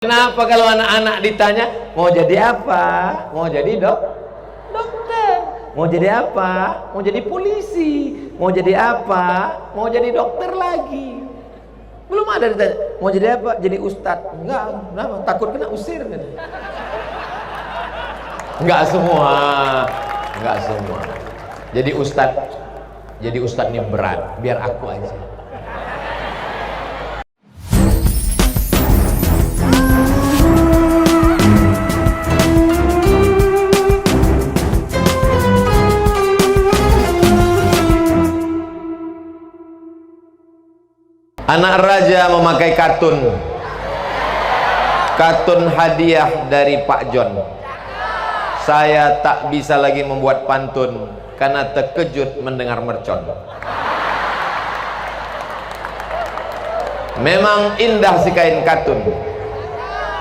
Kenapa kalau anak-anak ditanya mau jadi apa? Mau jadi dokter. Mau jadi apa? Mau jadi polisi. Mau jadi apa? Mau jadi dokter lagi. Belum ada ditanya mau jadi apa? Jadi ustadz. Enggak, kenapa? Takut kena usir gitu. Enggak semua. Enggak semua. Jadi ustadz ini berat. Biar aku aja. Anak raja memakai katun hadiah dari Pak John. Saya tak bisa lagi membuat pantun karena terkejut mendengar mercon. Memang indah si kain katun.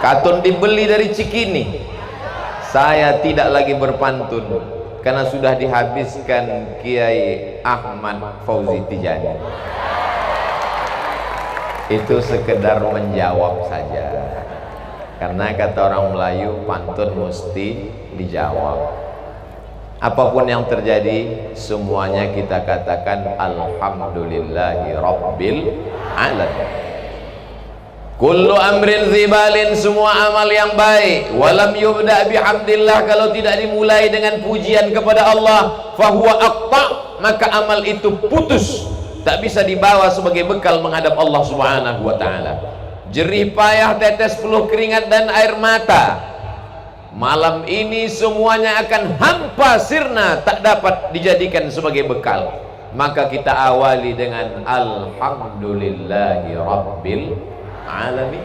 Katun dibeli dari Cikini. Saya tidak lagi berpantun karena sudah dihabiskan Kiai Ahmad Fauzi Tijani. Itu sekedar menjawab saja, karena kata orang Melayu pantun mesti dijawab. Apapun yang terjadi semuanya kita katakan alhamdulillahi rabbil alamin. Kullu amrin zibalin, semua amal yang baik walam yubda bihamdillah, kalau tidak dimulai dengan pujian kepada Allah fahuwa aqta, maka amal itu putus, tak bisa dibawa sebagai bekal menghadap Allah Subhanahu wa ta'ala. Jerih payah, tetes peluh keringat dan air mata, malam ini semuanya akan hampa sirna, tak dapat dijadikan sebagai bekal. Maka kita awali dengan alhamdulillahi rabbil alamin.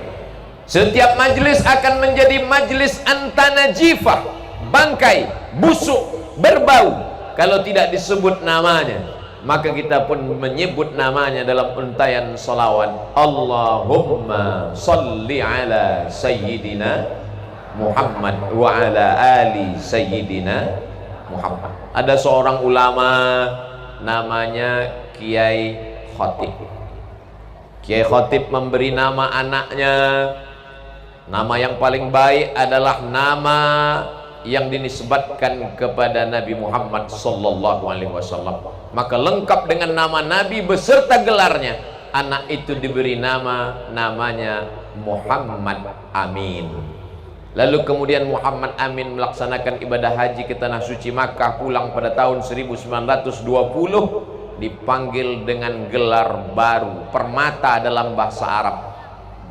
Setiap majlis akan menjadi majlis antana jifah, bangkai, busuk, berbau kalau tidak disebut namanya. Maka kita pun menyebut namanya dalam untayan salawat. Allahumma salli ala sayyidina Muhammad wa ala ali sayyidina Muhammad. Ada seorang ulama namanya Kiai Khotib. Kiai Khotib memberi nama anaknya, nama yang paling baik adalah nama yang dinisbatkan kepada Nabi Muhammad sallallahu alaihi wasallam. Maka lengkap dengan nama Nabi beserta gelarnya, anak itu diberi namanya Muhammad Amin. Lalu kemudian Muhammad Amin melaksanakan ibadah haji ke tanah suci Makkah, pulang pada tahun 1920, dipanggil dengan gelar baru, permata dalam bahasa Arab,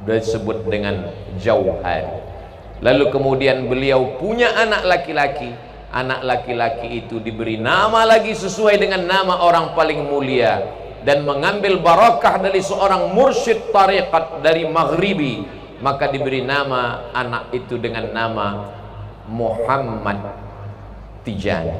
disebut dengan Jauhari. Lalu kemudian beliau punya anak laki-laki. Anak laki-laki itu diberi nama lagi sesuai dengan nama orang paling mulia, dan mengambil barakah dari seorang mursyid tariqat dari Maghribi. Maka diberi nama anak itu dengan nama Muhammad Tijani.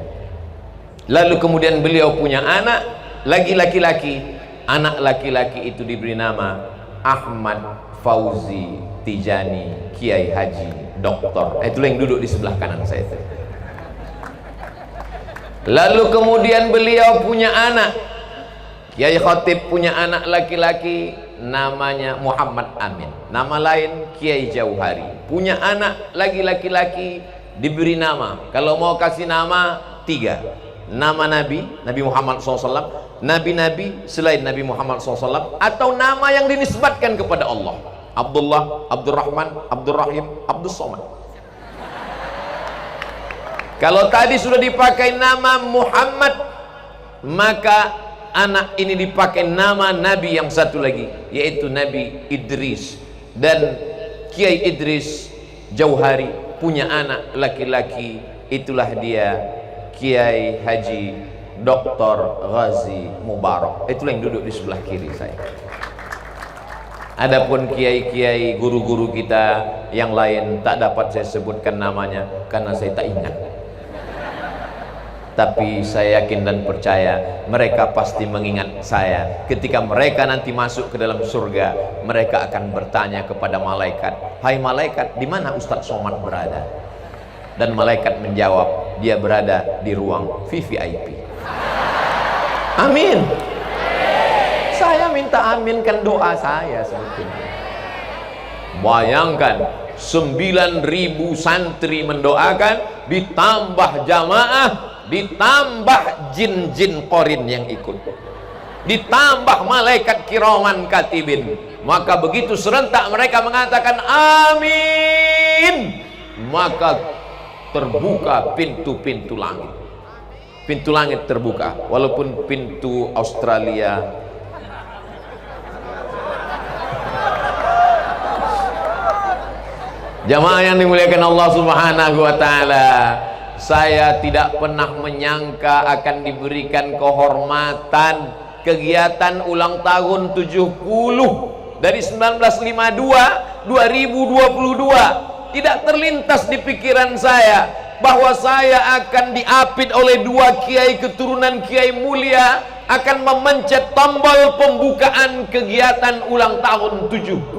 Lalu kemudian beliau punya anak lagi laki-laki. Anak laki-laki itu diberi nama Ahmad Fauzi Tijani Kiai Haji Doktor. Itulah yang duduk di sebelah kanan saya itu. Lalu kemudian beliau punya anak, Kiai Khotib punya anak laki-laki namanya Muhammad Amin. Nama lain Kiai Jauhari. Punya anak lagi laki-laki, diberi nama, kalau mau kasih nama 3. Nama Nabi Muhammad SAW, Nabi-Nabi selain Nabi Muhammad SAW, atau nama yang dinisbatkan kepada Allah. Abdullah, Abdurrahman, Abdurrahim, Abdus Somad. Kalau tadi sudah dipakai nama Muhammad, maka anak ini dipakai nama Nabi yang satu lagi, yaitu Nabi Idris. Dan Kiai Idris Jauhari punya anak laki-laki, itulah dia Kiai Haji Dr. Ghazi Mubarak. Itulah yang duduk di sebelah kiri saya. Adapun kiai-kiai guru-guru kita yang lain tak dapat saya sebutkan namanya karena saya tak ingat. Tapi saya yakin dan percaya mereka pasti mengingat saya. Ketika mereka nanti masuk ke dalam surga, mereka akan bertanya kepada malaikat, "Hai malaikat, di mana Ustadz Somad berada?" Dan malaikat menjawab, dia berada di ruang VVIP. Amin. Saya minta aminkan doa saya sebetulnya. Bayangkan 9.000 santri mendoakan, ditambah jamaah, ditambah jin-jin korin yang ikut, ditambah malaikat kiraman katibin. Maka begitu serentak mereka mengatakan amin, maka terbuka pintu-pintu langit. Pintu langit terbuka, walaupun pintu Australia jamaah yang dimuliakan Allah Subhanahu wa taala, saya tidak pernah menyangka akan diberikan kehormatan kegiatan ulang tahun 70 dari 1952 2022. Tidak terlintas di pikiran saya bahwa saya akan diapit oleh dua kiai keturunan kiai mulia akan memencet tombol pembukaan kegiatan ulang tahun 70.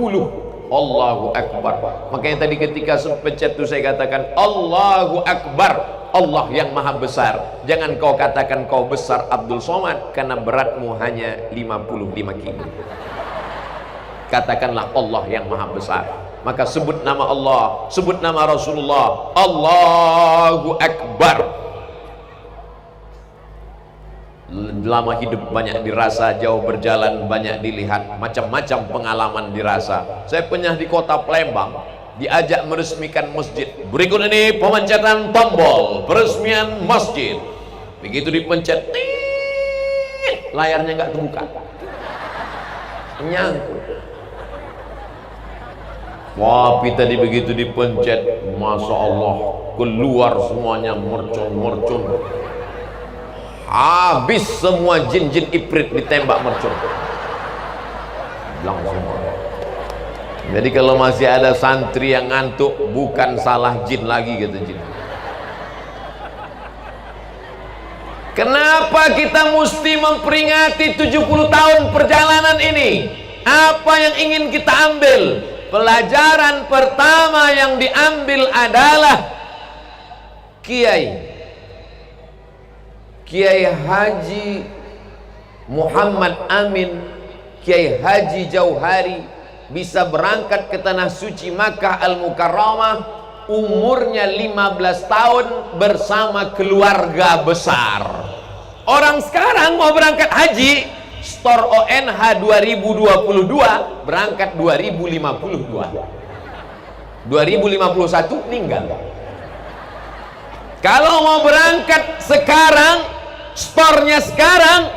Allahu Akbar. Makanya tadi ketika pencet itu saya katakan Allahu Akbar, Allah yang maha besar. Jangan kau katakan kau besar Abdul Somad, karena beratmu hanya 55 kilo. Katakanlah Allah yang maha besar. Maka sebut nama Allah, sebut nama Rasulullah, Allahu Akbar. Lama hidup banyak dirasa, jauh berjalan banyak dilihat, macam-macam pengalaman dirasa. Saya pernah di kota Palembang diajak meresmikan masjid. Berikut ini pemencatan tombol peresmian masjid. Begitu dipencet, layarnya nggak terbuka, nyangkut. Wah, tadi begitu dipencet, masya Allah, keluar semuanya mercon-mercon. Habis semua jin-jin ifrit ditembak mercon langsung. Jadi kalau masih ada santri yang ngantuk, bukan salah jin lagi, kata jin. Kenapa kita mesti memperingati 70 tahun perjalanan ini? Apa yang ingin kita ambil? Pelajaran pertama yang diambil adalah Kiai Haji Muhammad Amin, Kiai Haji Jauhari bisa berangkat ke tanah suci Makkah Al-Mukarramah umurnya 15 tahun bersama keluarga besar. Orang sekarang mau berangkat haji, store ONH 2022 berangkat 2052, 2051 meninggal. Kalau mau berangkat sekarang, storenya sekarang,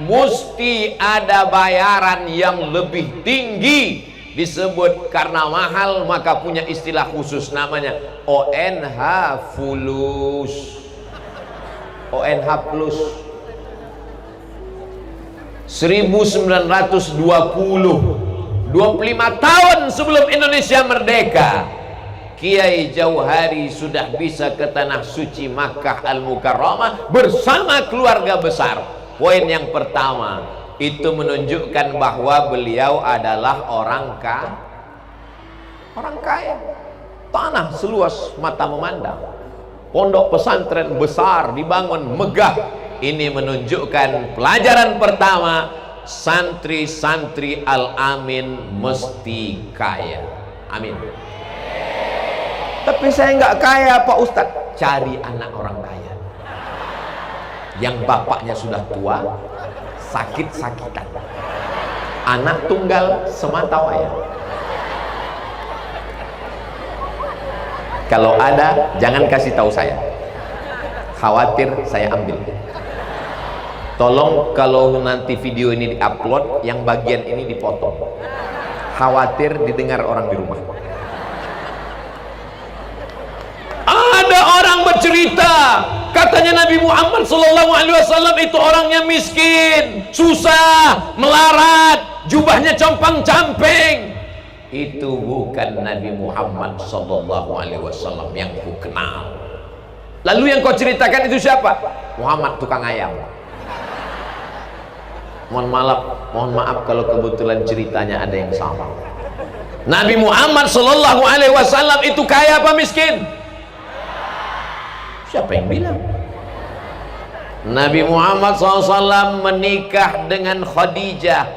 mesti ada bayaran yang lebih tinggi. Disebut karena mahal, maka punya istilah khusus namanya ONH Fulus, ONH Plus. 1920, 25 tahun sebelum Indonesia merdeka, Kiai Jauhari sudah bisa ke tanah suci Makkah Al-Mukarramah bersama keluarga besar. Poin yang pertama, itu menunjukkan bahwa beliau adalah orang kaya. Tanah seluas mata memandang, pondok pesantren besar dibangun megah. Ini menunjukkan pelajaran pertama, santri-santri Al-Amin mesti kaya. Amin. Tapi saya nggak kaya Pak Ustadz. Cari anak orang kaya yang bapaknya sudah tua, sakit-sakitan, anak tunggal semata wayang. Kalau ada, jangan kasih tahu saya, khawatir saya ambil. Tolong kalau nanti video ini diupload, yang bagian ini dipotong, khawatir didengar orang di rumah. Ada orang bercerita, katanya Nabi Muhammad SAW itu orangnya miskin, susah, melarat, jubahnya compang-camping. Itu bukan Nabi Muhammad SAW yang ku kenal. Lalu yang kau ceritakan itu siapa? Muhammad tukang ayam. Mohon maaf kalau kebetulan ceritanya ada yang sama. Nabi Muhammad SAW itu kaya apa miskin? Siapa yang bilang? Nabi Muhammad SAW menikah dengan Khadijah.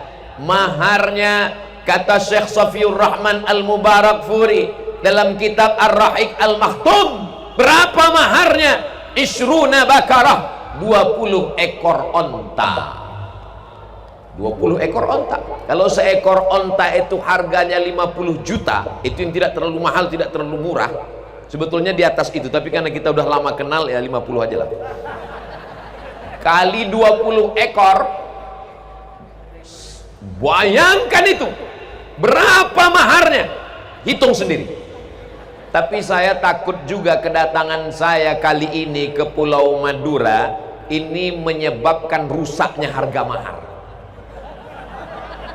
Maharnya, kata Syekh Safiur Rahman Al-Mubarak Furi, dalam kitab Ar-Rahiq Al-Maktum. Berapa maharnya? Isruna bakarah, 20 ekor onta. 20 ekor onta. Kalau seekor onta itu harganya 50 juta, itu yang tidak terlalu mahal, tidak terlalu murah. Sebetulnya di atas itu, tapi karena kita udah lama kenal ya 50 aja lah. Kali 20 ekor, bayangkan itu berapa maharnya, hitung sendiri. Tapi saya takut juga kedatangan saya kali ini ke Pulau Madura ini menyebabkan rusaknya harga mahar.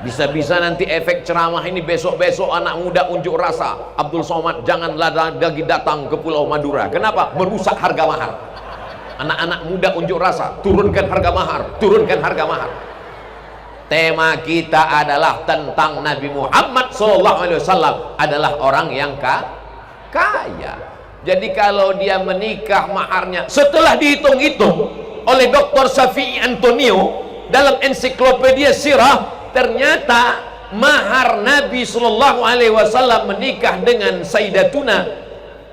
Bisa-bisa nanti efek ceramah ini besok-besok anak muda unjuk rasa, Abdul Somad janganlah lagi datang ke Pulau Madura. Kenapa? Merusak harga mahar. Anak-anak muda unjuk rasa, turunkan harga mahar, turunkan harga mahar. Tema kita adalah tentang Nabi Muhammad SAW adalah orang yang kaya. Jadi kalau dia menikah maharnya setelah dihitung-hitung oleh Dr. Syafi'i Antonio dalam ensiklopedia sirah, ternyata mahar Nabi SAW menikah dengan Sayyidatuna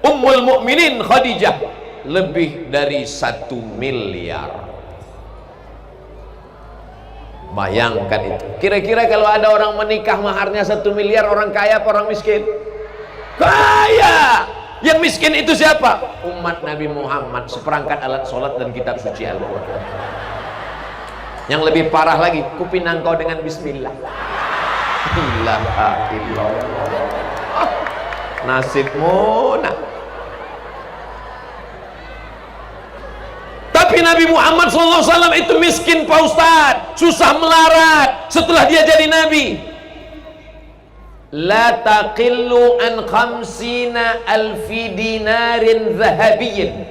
Ummul Mukminin Khadijah lebih dari 1 miliar. Bayangkan itu. Kira-kira kalau ada orang menikah maharnya 1 miliar, orang kaya apa orang miskin? Kaya. Yang miskin itu siapa? Umat Nabi Muhammad, seperangkat alat sholat dan kitab suci Al-Quran. Yang lebih parah lagi, kupinang kau dengan bismillah. Ilaha illallah. Nasibmu nak. Tapi Nabi Muhammad SAW itu miskin Pak Ustadz, susah melarat setelah dia jadi Nabi. La taqillu an khamsina alfi dinarin zahabiyyin.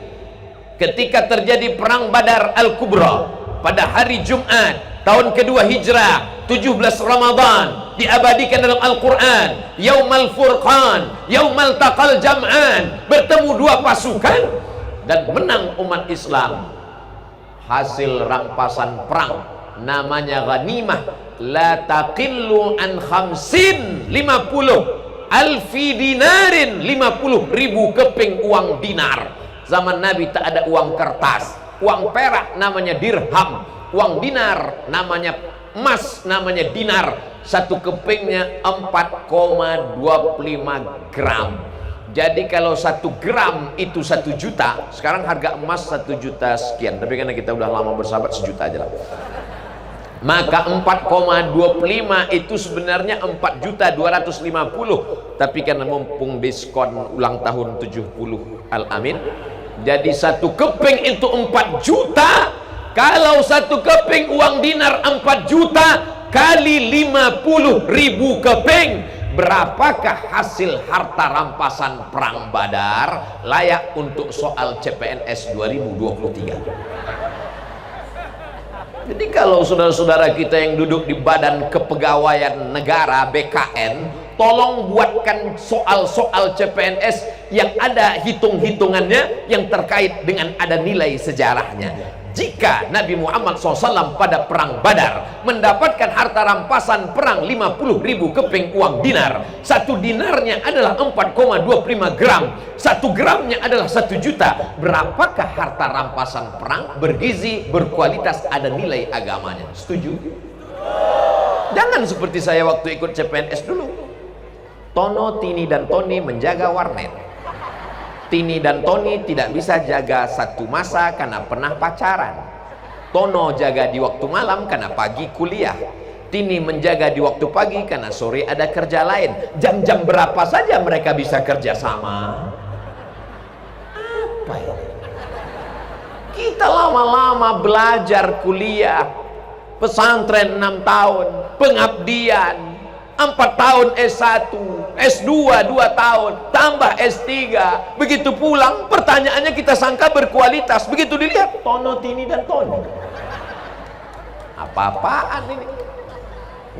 Ketika terjadi perang Badar Al-Kubra pada hari Jumat tahun kedua Hijrah 17 Ramadan, diabadikan dalam Al-Quran, Yaumal Furqan, Yaumal Taqal Jam'an, bertemu dua pasukan dan menang umat Islam. Hasil rampasan perang namanya ghanimah, la taqillu an khamsin, 50 alfi dinarin, 50.000 keping uang dinar. Zaman Nabi tak ada uang kertas, uang perak namanya dirham, uang dinar namanya emas, namanya dinar. Satu kepingnya 4,25 gram. Jadi kalau 1 gram itu 1 juta, sekarang harga emas 1 juta sekian. Tapi karena kita udah lama bersahabat, 1 juta aja lah. Maka 4,25 itu sebenarnya 4.250.000. Tapi karena mumpung diskon ulang tahun 70 Al-Amin, jadi 1 keping itu 4 juta. Kalau 1 keping uang dinar 4 juta kali 50.000 keping, berapakah hasil harta rampasan perang Badar layak untuk soal CPNS 2023? Jadi kalau saudara-saudara kita yang duduk di Badan Kepegawaian Negara BKN, tolong buatkan soal-soal CPNS yang ada hitung-hitungannya, yang terkait dengan ada nilai sejarahnya. Jika Nabi Muhammad SAW pada perang Badar mendapatkan harta rampasan perang 50.000 keping uang dinar, 1 dinarnya adalah 4,25 gram, 1 gramnya adalah 1 juta, berapakah harta rampasan perang bergizi, berkualitas, ada nilai agamanya? Setuju? Jangan seperti saya waktu ikut CPNS dulu. Tono, Tini, dan Tony menjaga warnet. Tini dan Tony tidak bisa jaga satu masa karena pernah pacaran. Tono jaga di waktu malam karena pagi kuliah. Tini menjaga di waktu pagi karena sore ada kerja lain. Jam-jam berapa saja mereka bisa kerja sama? Apa ya? Kita lama-lama belajar kuliah, pesantren 6 tahun, pengabdian 4 tahun S1, S2 2 tahun, tambah S3. Begitu pulang, pertanyaannya kita sangka berkualitas. Begitu dilihat, Tono, Tini, dan Tony. Apa-apaan ini?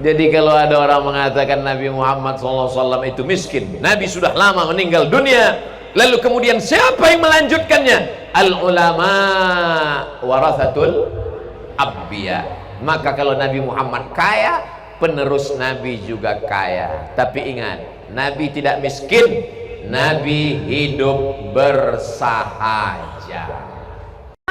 Jadi kalau ada orang mengatakan Nabi Muhammad SAW itu miskin, Nabi sudah lama meninggal dunia, lalu kemudian siapa yang melanjutkannya? Al-ulama warathatul anbiya. Maka kalau Nabi Muhammad kaya, penerus Nabi juga kaya. Tapi ingat, Nabi tidak miskin, Nabi hidup bersahaja.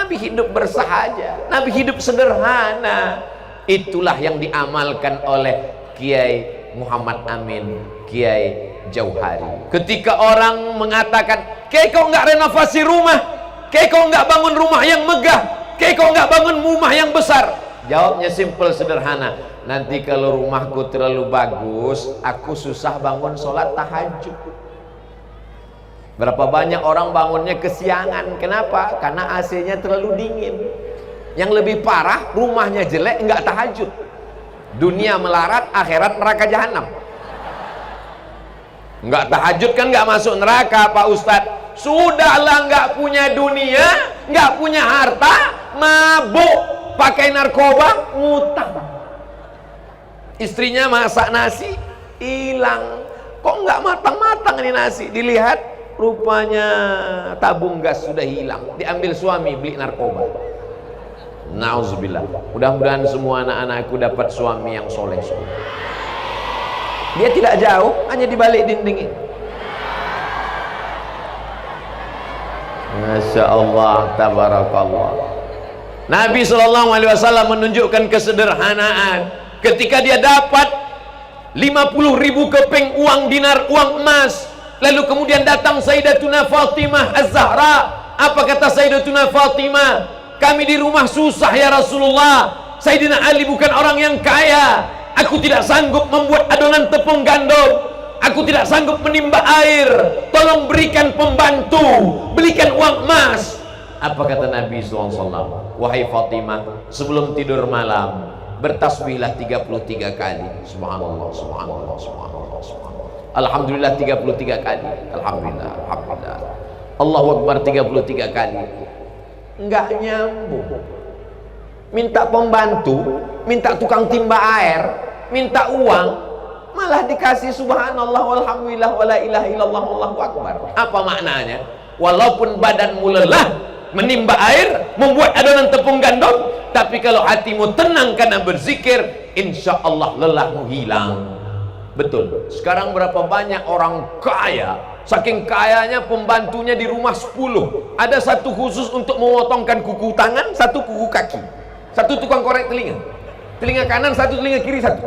Nabi hidup bersahaja, Nabi hidup sederhana. Itulah yang diamalkan oleh Kiai Muhammad Amin, Kiai Jauhari. Ketika orang mengatakan, Kiai kok nggak renovasi rumah, Kiai kok nggak bangun rumah yang megah, Kiai kok nggak bangun rumah yang besar, jawabnya simple sederhana, nanti kalau rumahku terlalu bagus, aku susah bangun sholat tahajud. Berapa banyak orang bangunnya kesiangan. Kenapa? Karena AC-nya terlalu dingin. Yang lebih parah, rumahnya jelek, enggak tahajud. Dunia melarat, akhirat neraka jahanam. Enggak tahajud kan enggak masuk neraka, Pak Ustadz. Sudahlah enggak punya dunia, enggak punya harta, mabuk, pakai narkoba, ngutang. Istrinya masak nasi, hilang. Kok enggak matang-matang ini nasi? Dilihat, rupanya tabung gas sudah hilang, diambil suami, beli narkoba. Nauzubillah. Mudah-mudahan semua anak-anakku dapat suami yang soleh. Dia tidak jauh, hanya di balik dinding ini. Masya Allah, tabarakallah. Nabi SAW menunjukkan kesederhanaan ketika dia dapat 50.000 keping uang dinar, uang emas. Lalu kemudian datang Sayyidatuna Fatimah Az-Zahra. Apa kata Sayyidatuna Fatimah? Kami di rumah susah ya Rasulullah. Sayyidina Ali bukan orang yang kaya. Aku tidak sanggup membuat adonan tepung gandum. Aku tidak sanggup menimba air. Tolong berikan pembantu, belikan uang emas. Apa kata Nabi SAW? Wahai Fatimah, sebelum tidur malam bertasbihlah 33 kali. Subhanallah, subhanallah, subhanallah, subhanallah. Alhamdulillah 33 kali. Alhamdulillah, alhamdulillah. Allahu Akbar 33 kali. Enggak nyambung. Minta pembantu, minta tukang timba air, minta uang, malah dikasih subhanallah walhamdulillah wala ilaha illallah wallahu akbar. Apa maknanya? Walaupun badanmu lelah menimba air, membuat adonan tepung gandum, tapi kalau hatimu tenang karena berzikir, insya Allah lelahmu hilang. Betul. Sekarang berapa banyak orang kaya, saking kayanya pembantunya di rumah 10. Ada satu khusus untuk memotongkan kuku tangan, satu kuku kaki, satu tukang korek telinga, telinga kanan satu, telinga kiri satu.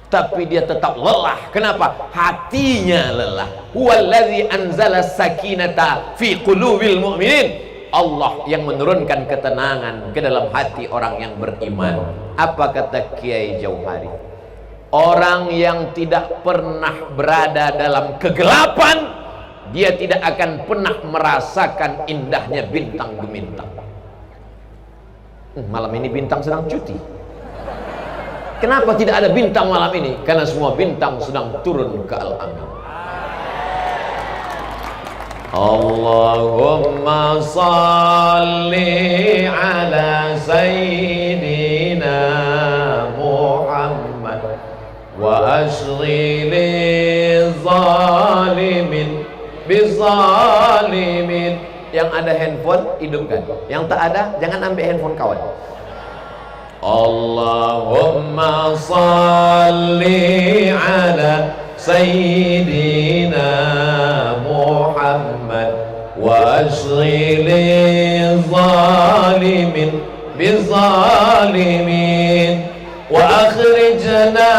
Tapi dia tetap lelah. Kenapa? Hatinya lelah. Huwallazi anzala sakinata fi qulubil mu'minin. Allah yang menurunkan ketenangan ke dalam hati orang yang beriman. Apa kata Kiai Jauhari? Orang yang tidak pernah berada dalam kegelapan, dia tidak akan pernah merasakan indahnya bintang gemintang. Malam ini bintang sedang cuti. Kenapa tidak ada bintang malam ini? Karena semua bintang sedang turun ke al-amin. Allahumma salli ala sayyidina Muhammad wa ashghili zalimin bizalimin. Yang ada handphone hidupkan, yang tak ada jangan ambil handphone kawan. Allahumma salli ala sayyidina Muhammad wa ashghili zalimin bizalimin wa akhrijna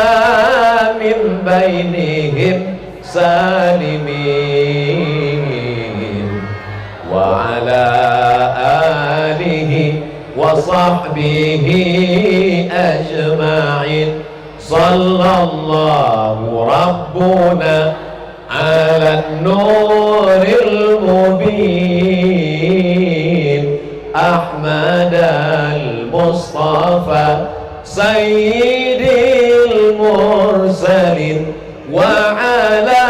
min bainihim salimin wa ala alihi wa sahbihi ajma'in. Sallallahu rabbuna ala nuril mubin Ahmad al-Mustafa sayyidil mursalin wa ala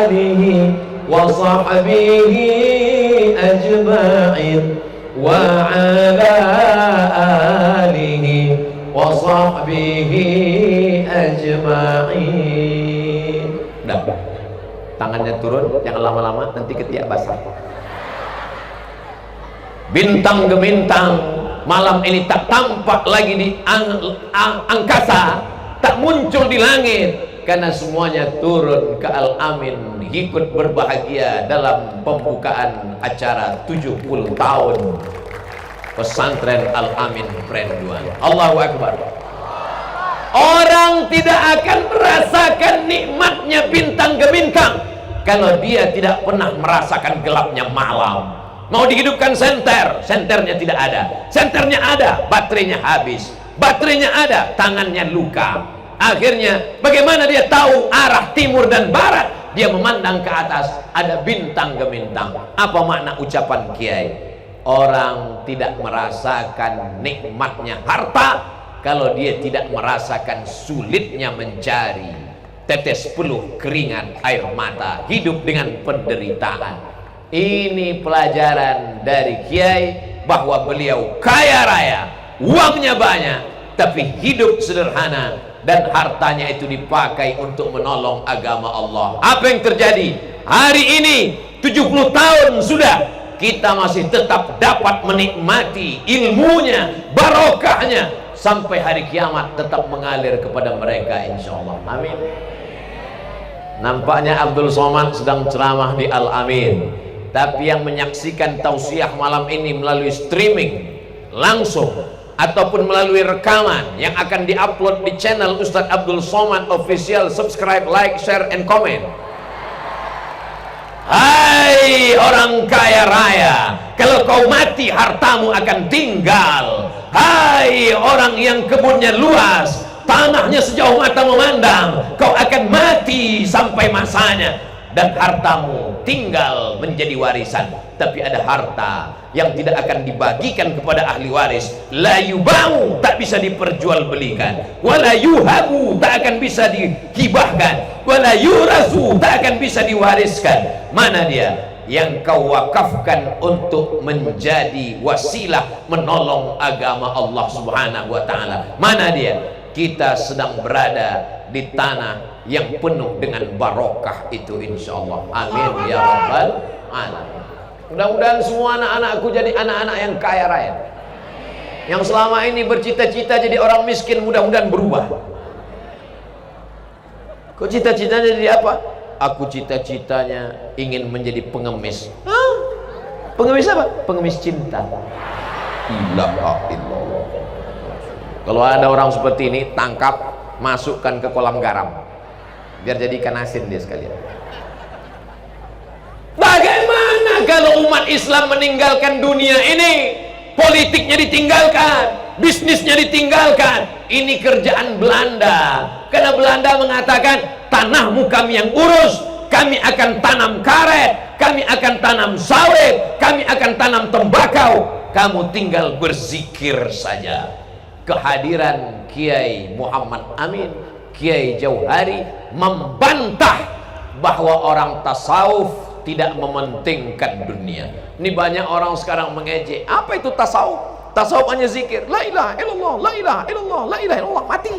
alihi wa sahbihi ajma'in wa ala alihi wa sahbihi ajma'in. Udah, tangannya turun, jangan lama-lama, nanti ketiak basah. Bintang gemintang malam ini tak tampak lagi di angkasa, tak muncul di langit. karena semuanya turun ke Al-Amin ikut berbahagia dalam pembukaan acara 70 tahun pesantren Al-Amin Prenduan. Allahu Akbar. Orang tidak akan merasakan nikmatnya bintang gemintang kalau dia tidak pernah merasakan gelapnya malam. Mau dihidupkan senter, senternya tidak ada. Senternya ada, baterainya habis. Baterainya ada, tangannya luka. Akhirnya bagaimana dia tahu arah timur dan barat? Dia memandang ke atas, ada bintang gemintang. Apa makna ucapan Kiai? Orang tidak merasakan nikmatnya harta kalau dia tidak merasakan sulitnya mencari tetes peluh keringat air mata, hidup dengan penderitaan. Ini pelajaran dari Kiai, bahwa beliau kaya raya, uangnya banyak, tapi hidup sederhana, dan hartanya itu dipakai untuk menolong agama Allah. Apa yang terjadi? Hari ini 70 tahun sudah, kita masih tetap dapat menikmati ilmunya, barokahnya, sampai hari kiamat tetap mengalir kepada mereka, insya Allah. Amin. Nampaknya Abdul Somad sedang ceramah di Al-Amin, tapi yang menyaksikan tausiah malam ini melalui streaming langsung ataupun melalui rekaman yang akan diupload di channel Ustadz Abdul Somad Official, subscribe, like, share, and comment. Hai orang kaya raya, kalau kau mati hartamu akan tinggal. Hai orang yang kebunnya luas, tanahnya sejauh mata memandang, kau akan mati sampai masanya dan hartamu tinggal menjadi warisan. Tapi ada harta yang tidak akan dibagikan kepada ahli waris. La yubau, tak bisa diperjualbelikan. Wala yuhabu, tak akan bisa dihibahkan. Wala yurasu, tak akan bisa diwariskan. Mana dia? Yang kau wakafkan untuk menjadi wasilah menolong agama Allah Subhanahu wa ta'ala. Mana dia? Kita sedang berada di tanah yang penuh dengan barokah itu, insya Allah. Amin ya rabbal alamin. Mudah-mudahan semua anak-anakku jadi anak-anak yang kaya raya, yang selama ini bercita-cita jadi orang miskin, mudah-mudahan berubah. Kok cita-citanya jadi apa? Aku cita-citanya ingin menjadi pengemis. Hah? Pengemis apa? Pengemis cinta. Ilaha illallah. Kalau ada orang seperti ini, tangkap, masukkan ke kolam garam, biar jadi ikan asin dia sekalian. Bagaimana kalau umat Islam meninggalkan dunia ini? Politiknya ditinggalkan, bisnisnya ditinggalkan. Ini kerjaan Belanda. Karena Belanda mengatakan, tanahmu kami yang urus, kami akan tanam karet, kami akan tanam sawit, kami akan tanam tembakau, kamu tinggal berzikir saja. Kehadiran Kiai Muhammad Amin, Kiai Jauhari membantah bahwa orang tasawuf tidak mementingkan dunia. Ini banyak orang sekarang mengejek. Apa itu tasawuf? Tasawuf hanya zikir, la ilaha illallah, la ilaha illallah, la ilaha illallah, mati.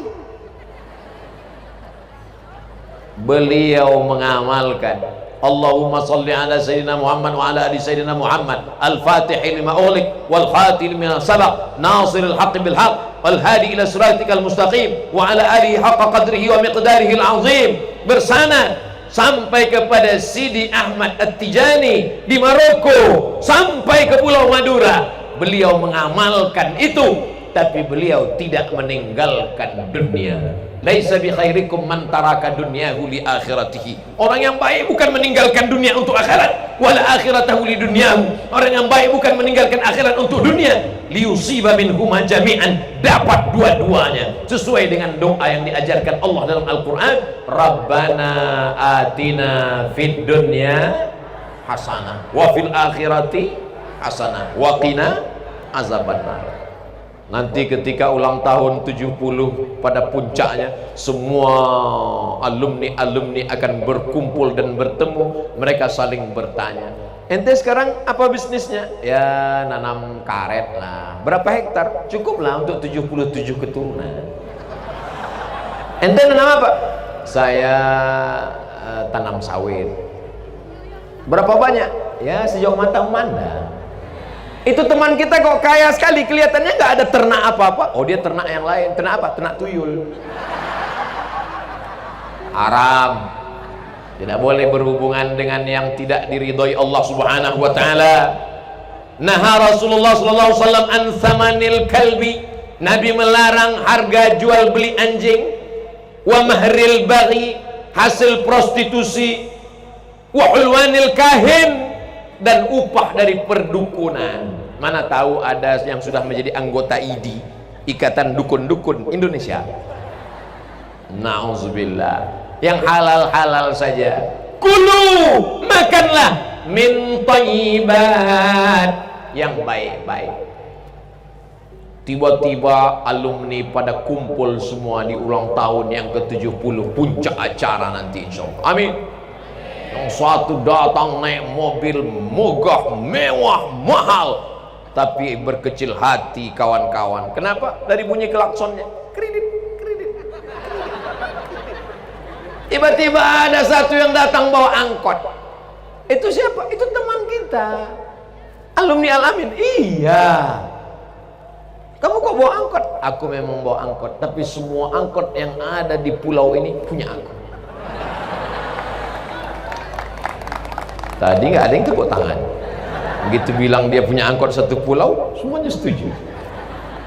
Beliau mengamalkan Allahumma salli ala sayyidina Muhammad wa ala ali sayyidina Muhammad al-fatih lima ughliq wal khatim lima sabaq nasiril haqqi bil haqq wal hadi ila siratikal mustaqim wa ala alihi haqqa qadrihi wa miqdarihi al-azim. Bersanad sampai kepada Sidi Ahmad At-Tijani di Maroko, sampai ke Pulau Madura. Beliau mengamalkan itu, tapi beliau tidak meninggalkan dunia. Laisa bi khairikum man taraka dunyahu li akhiratihi. Orang yang baik bukan meninggalkan dunia untuk akhirat, wala akhiratahu li dunyahu. Orang yang baik bukan meninggalkan akhirat untuk dunia, liyusiba minhuma jami'an, dapat dua-duanya sesuai dengan doa yang diajarkan Allah dalam Al-Qur'an. Rabbana atina fid dunya hasanah wa fil akhirati hasanah wa qina azabannar. Nanti ketika ulang tahun 70 pada puncaknya, semua alumni-alumni akan berkumpul dan bertemu. Mereka saling bertanya, ente sekarang apa bisnisnya? Ya nanam karet lah. Berapa hektar? Cukup lah untuk 77 keturunan. Ente nanam apa? Saya tanam sawit. Berapa banyak? Ya sejauh mata memandang. Itu teman kita kok kaya sekali, kelihatannya nggak ada ternak apa-apa. Oh dia ternak yang lain. Ternak apa? Ternak tuyul. haram. Tidak boleh berhubungan dengan yang tidak diridhoi Allah Subhanahu wa taala. Naha Rasulullah sallallahu alaihi wasallam an thamanil kalbi. Nabi melarang harga jual beli anjing, wa mahril baghi, hasil prostitusi, wa ulwanil kahin, dan upah dari perdukunan. Mana tahu ada yang sudah menjadi anggota ID, Ikatan Dukun-Dukun Indonesia. Nauzubillah. Yang halal-halal saja. Kulu, makanlah min thayyibat, yang baik-baik. Tiba-tiba alumni pada kumpul semua di ulang tahun yang ke-70, puncak acara nanti insyaallah. Amin. Yang satu datang naik mobil megah, mewah, mahal, tapi berkecil hati kawan-kawan. Kenapa? Dari bunyi klaksonnya, kredit. Tiba-tiba ada satu yang datang bawa angkot. Itu siapa? Itu teman kita, alumni Al-Amin. Iya. Kamu kok bawa angkot? Aku memang bawa angkot, tapi semua angkot yang ada di pulau ini punya aku. Tadi nggak ada yang tepuk tangan. Begitu bilang dia punya angkot satu pulau, semuanya setuju.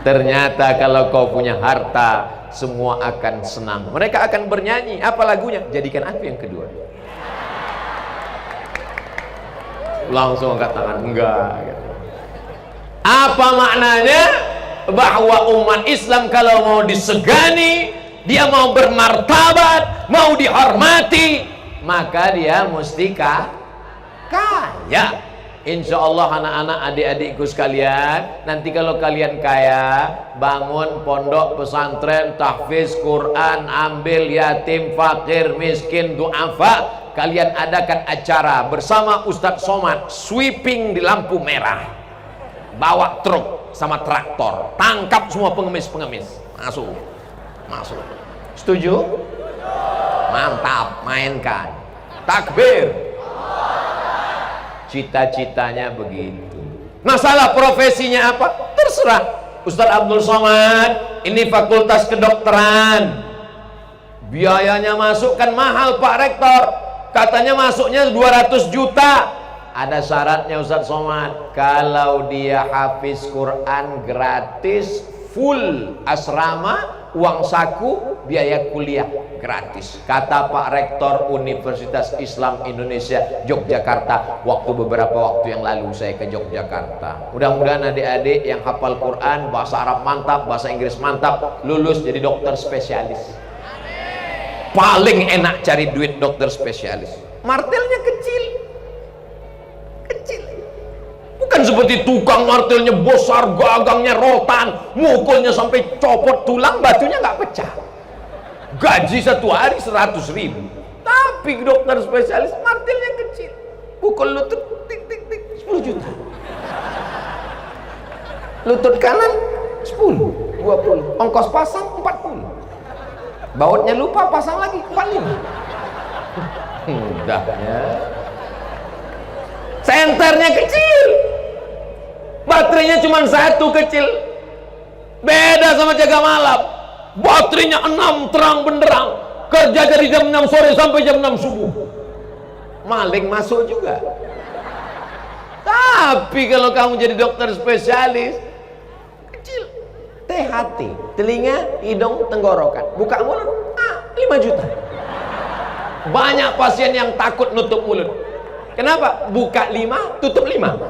Ternyata kalau kau punya harta, semua akan senang. Mereka akan bernyanyi. Apa lagunya? Jadikan aku yang kedua. Langsung angkat tangan. Enggak. Apa maknanya? Bahwa umat Islam kalau mau disegani, dia mau bermartabat, mau dihormati, maka dia mesti kaya. Insya Allah anak-anak, adik-adikku sekalian, nanti kalau kalian kaya, bangun pondok pesantren, tahfiz Quran, ambil yatim, fakir, miskin, du'afa. Kalian adakan acara bersama Ustadz Somad, sweeping di lampu merah, bawa truk sama traktor, tangkap semua pengemis-pengemis, masuk. Setuju? Mantap, mainkan. Takbir. Cita-citanya begitu. Masalah profesinya apa? Terserah. Ustadz Abdul Somad, ini fakultas kedokteran, biayanya masuk kan mahal Pak Rektor, katanya masuknya 200 juta. Ada syaratnya Ustadz Somad, kalau dia hafiz Quran gratis, full asrama, uang saku, biaya kuliah gratis. Kata Pak Rektor Universitas Islam Indonesia Yogyakarta, beberapa waktu yang lalu saya ke Yogyakarta. Mudah-mudahan adik-adik yang hafal Quran, bahasa Arab mantap, bahasa Inggris mantap, lulus jadi dokter spesialis. Paling enak cari duit dokter spesialis. Martelnya kecil. Bukan seperti tukang martilnya besar, gagangnya rotan, mukulnya sampai copot tulang, batunya nggak pecah. Gaji satu hari 100.000. Tapi dokter spesialis martilnya kecil, pukul lutut tik tik tik 10 juta. Lutut kanan 10, 20, ongkos pasang 40. Bautnya lupa, pasang lagi 45. Mudahnya. Senternya kecil, baterainya cuma satu kecil, beda sama jaga malam. Baterainya 6 terang benderang, kerja dari jam 6 sore sampai jam 6 subuh. Maling masuk juga. Tapi kalau kamu jadi dokter spesialis, kecil, THT, telinga, hidung, tenggorokan, buka mulut, 5 juta. Banyak pasien yang takut nutup mulut. Kenapa? Buka 5, tutup 5.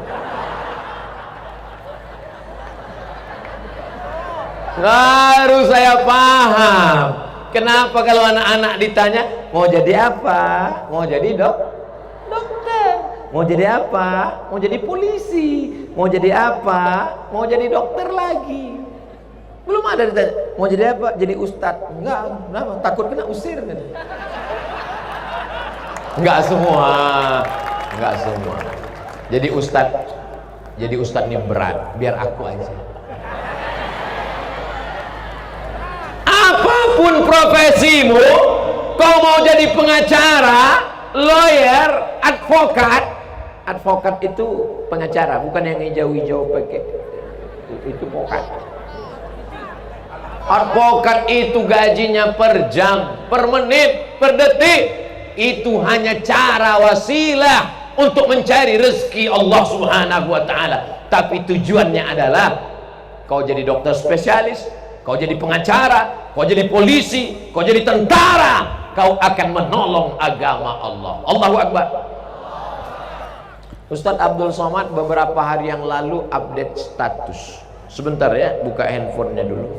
Baru saya paham kenapa kalau anak-anak ditanya mau jadi apa, mau jadi dokter, mau jadi apa, mau jadi polisi, mau jadi apa, mau jadi dokter lagi. Belum ada ditanya mau jadi apa, jadi ustadz. Enggak, kenapa? Takut kena usir kan? Enggak semua. Jadi ustadz ini berat, biar aku aja. Apapun profesimu, kau mau jadi pengacara, lawyer, advokat itu pengacara, bukan yang hijau-hijau pakai itu advokat. Advokat itu gajinya per jam, per menit, per detik, itu hanya cara wasilah untuk mencari rezeki Allah Subhanahu wa Ta'ala. Tapi tujuannya adalah kau jadi dokter spesialis, kau jadi pengacara, kau jadi polisi, kau jadi tentara, kau akan menolong agama Allah. Allahu Akbar. Ustadz Abdul Somad beberapa hari yang lalu update status. Sebentar ya, buka handphonenya dulu.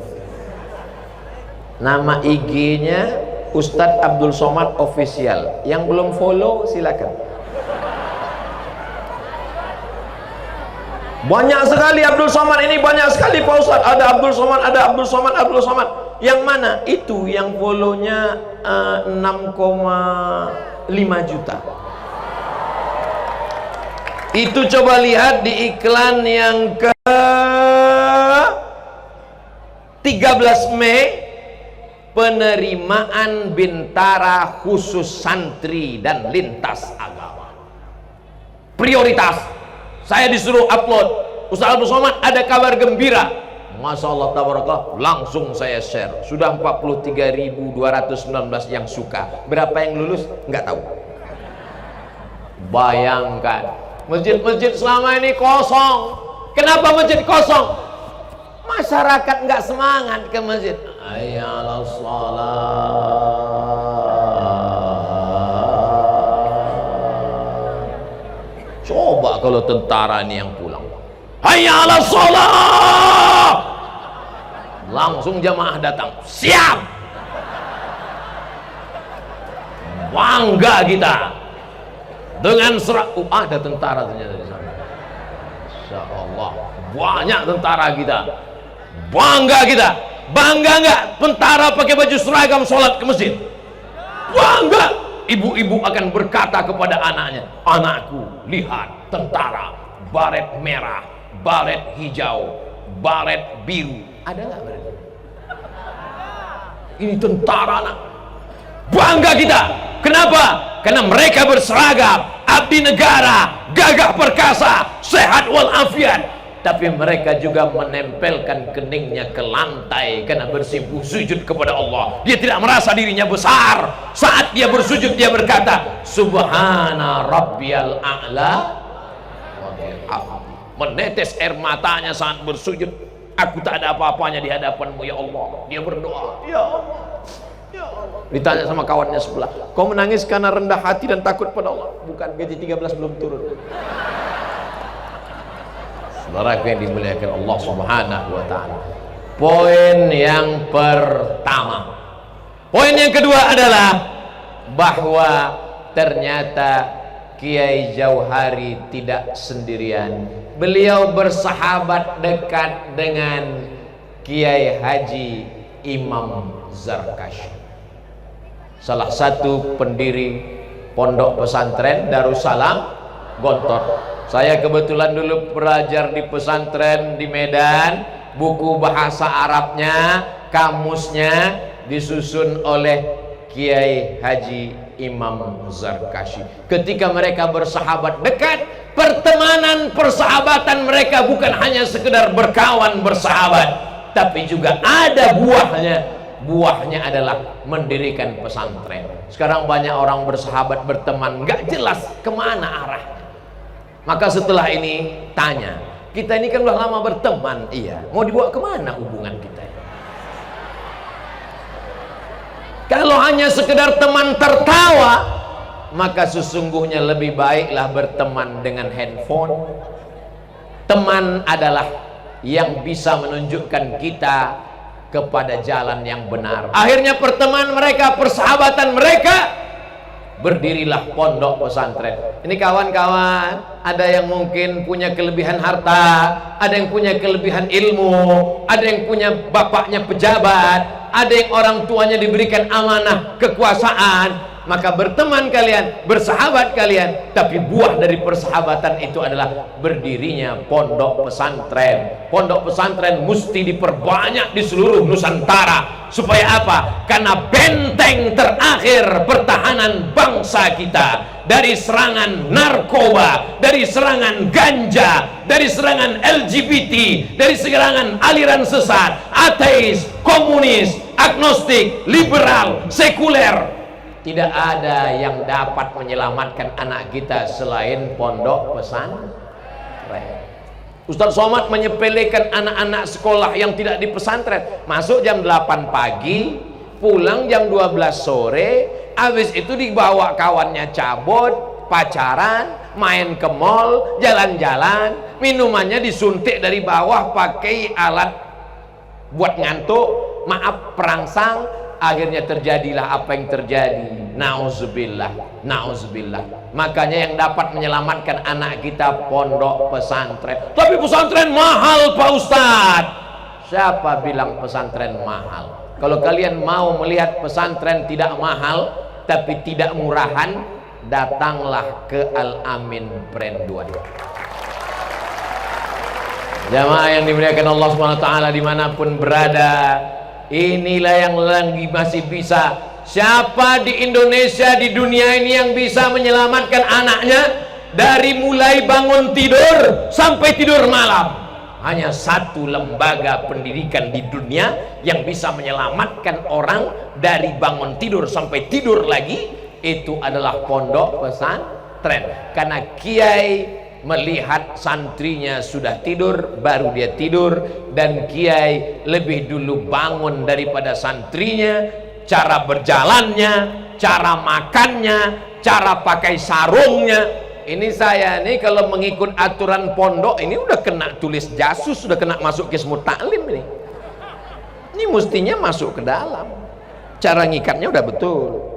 Nama IG-nya Ustadz Abdul Somad Official. Yang belum follow silakan. Banyak sekali Abdul Somad ini, banyak sekali Pak Ustadz. Ada Abdul Somad, ada Abdul Somad, Abdul Somad. Yang mana? Itu yang follow-nya 6,5 juta. Itu coba lihat di iklan yang ke 13 Mei, penerimaan bintara khusus santri dan lintas agama. Prioritas. Saya disuruh upload, Ustaz Abdul Somad ada kabar gembira. Masya Allah tabarakallah, langsung saya share. Sudah 43.219 yang suka. Berapa yang lulus? Nggak tahu. Bayangkan, masjid-masjid selama ini kosong. Kenapa masjid kosong? Masyarakat nggak semangat ke masjid. Hayya shalah. Coba kalau tentara ini yang pulang, hayya ala sholat, langsung jamaah datang, siap, bangga kita dengan ada tentara ternyata di sana. Insya Allah banyak tentara kita, bangga kita. Bangga nggak tentara pakai baju seragam sholat ke masjid? Bangga. Ibu-ibu akan berkata kepada anaknya, anakku, lihat tentara, baret merah, baret hijau, baret biru. Ada nggak baret? Ini tentara, nak. Bangga kita. Kenapa? Karena mereka berseragam, abdi negara, gagah perkasa, sehat walafiat. Tapi mereka juga menempelkan keningnya ke lantai karena bersimpuh sujud kepada Allah. Dia tidak merasa dirinya besar. Saat dia bersujud, dia berkata, Subhana Rabbiyal A'la. Menetes air matanya saat bersujud. Aku tak ada apa-apanya di hadapanmu ya Allah. Dia berdoa, ya Allah, ya Allah. Ditanya sama kawannya sebelah, kau menangis karena rendah hati dan takut pada Allah? Bukan, gaji 13 belum turun. Saudaraku yang dimuliakan Allah Subhanahu wa Ta'ala. Poin yang pertama. Poin yang kedua adalah bahwa ternyata Kiai Jauhari tidak sendirian. Beliau bersahabat dekat dengan Kiai Haji Imam Zarkashi, salah satu pendiri pondok pesantren Darussalam Gontor. Saya kebetulan dulu belajar di pesantren di Medan. Buku bahasa Arabnya, kamusnya disusun oleh Kiai Haji Imam Zarkashi. Ketika mereka bersahabat dekat, pertemanan persahabatan mereka bukan hanya sekedar berkawan bersahabat, tapi juga ada buahnya. Buahnya adalah mendirikan pesantren. Sekarang banyak orang bersahabat berteman, nggak jelas kemana arahnya. Maka setelah ini tanya, kita ini kan udah lama berteman, iya, mau dibawa kemana hubungan kita? Kalau hanya sekedar teman tertawa, maka sesungguhnya lebih baiklah berteman dengan handphone. Teman adalah yang bisa menunjukkan kita kepada jalan yang benar. Akhirnya pertemanan mereka, persahabatan mereka, berdirilah pondok pesantren. Ini kawan-kawan, ada yang mungkin punya kelebihan harta, ada yang punya kelebihan ilmu, ada yang punya bapaknya pejabat, ada yang orang tuanya diberikan amanah kekuasaan. Maka berteman kalian, bersahabat kalian, tapi buah dari persahabatan itu adalah berdirinya pondok pesantren. Pondok pesantren mesti diperbanyak di seluruh Nusantara. Supaya apa? Karena benteng terakhir pertahanan bangsa kita dari serangan narkoba, dari serangan ganja, dari serangan LGBT, dari serangan aliran sesat, ateis, komunis, agnostik, liberal, sekuler. Tidak ada yang dapat menyelamatkan anak kita selain pondok pesantren. Ustaz Somad menyepelekan anak-anak sekolah yang tidak di pesantren. Masuk jam 8 pagi, pulang jam 12 sore, habis itu dibawa kawannya cabut, pacaran, main ke mall, jalan-jalan, minumannya disuntik dari bawah pakai alat buat ngantuk, maaf, perangsang. Akhirnya terjadilah apa yang terjadi. Nauzubillah, nauzubillah. Makanya yang dapat menyelamatkan anak kita pondok pesantren. Tapi pesantren mahal Pak Ustadz. Siapa bilang pesantren mahal? Kalau kalian mau melihat pesantren tidak mahal tapi tidak murahan, datanglah ke Al-Amin Brand 2. Jamaah yang dimuliakan Allah SWT dimanapun berada, inilah yang lagi masih bisa. Siapa di Indonesia, di dunia ini yang bisa menyelamatkan anaknya dari mulai bangun tidur sampai tidur malam? Hanya satu lembaga pendidikan di dunia yang bisa menyelamatkan orang dari bangun tidur sampai tidur lagi, itu adalah pondok pesantren. Karena kiai melihat santrinya sudah tidur, baru dia tidur, dan kiai lebih dulu bangun daripada santrinya. Cara berjalannya, cara makannya, cara pakai sarungnya. Ini saya nih kalau mengikut aturan pondok ini udah kena tulis jasus, sudah kena masuk Kismut Taklim ini. Ini mestinya masuk ke dalam. Cara ngikatnya udah betul.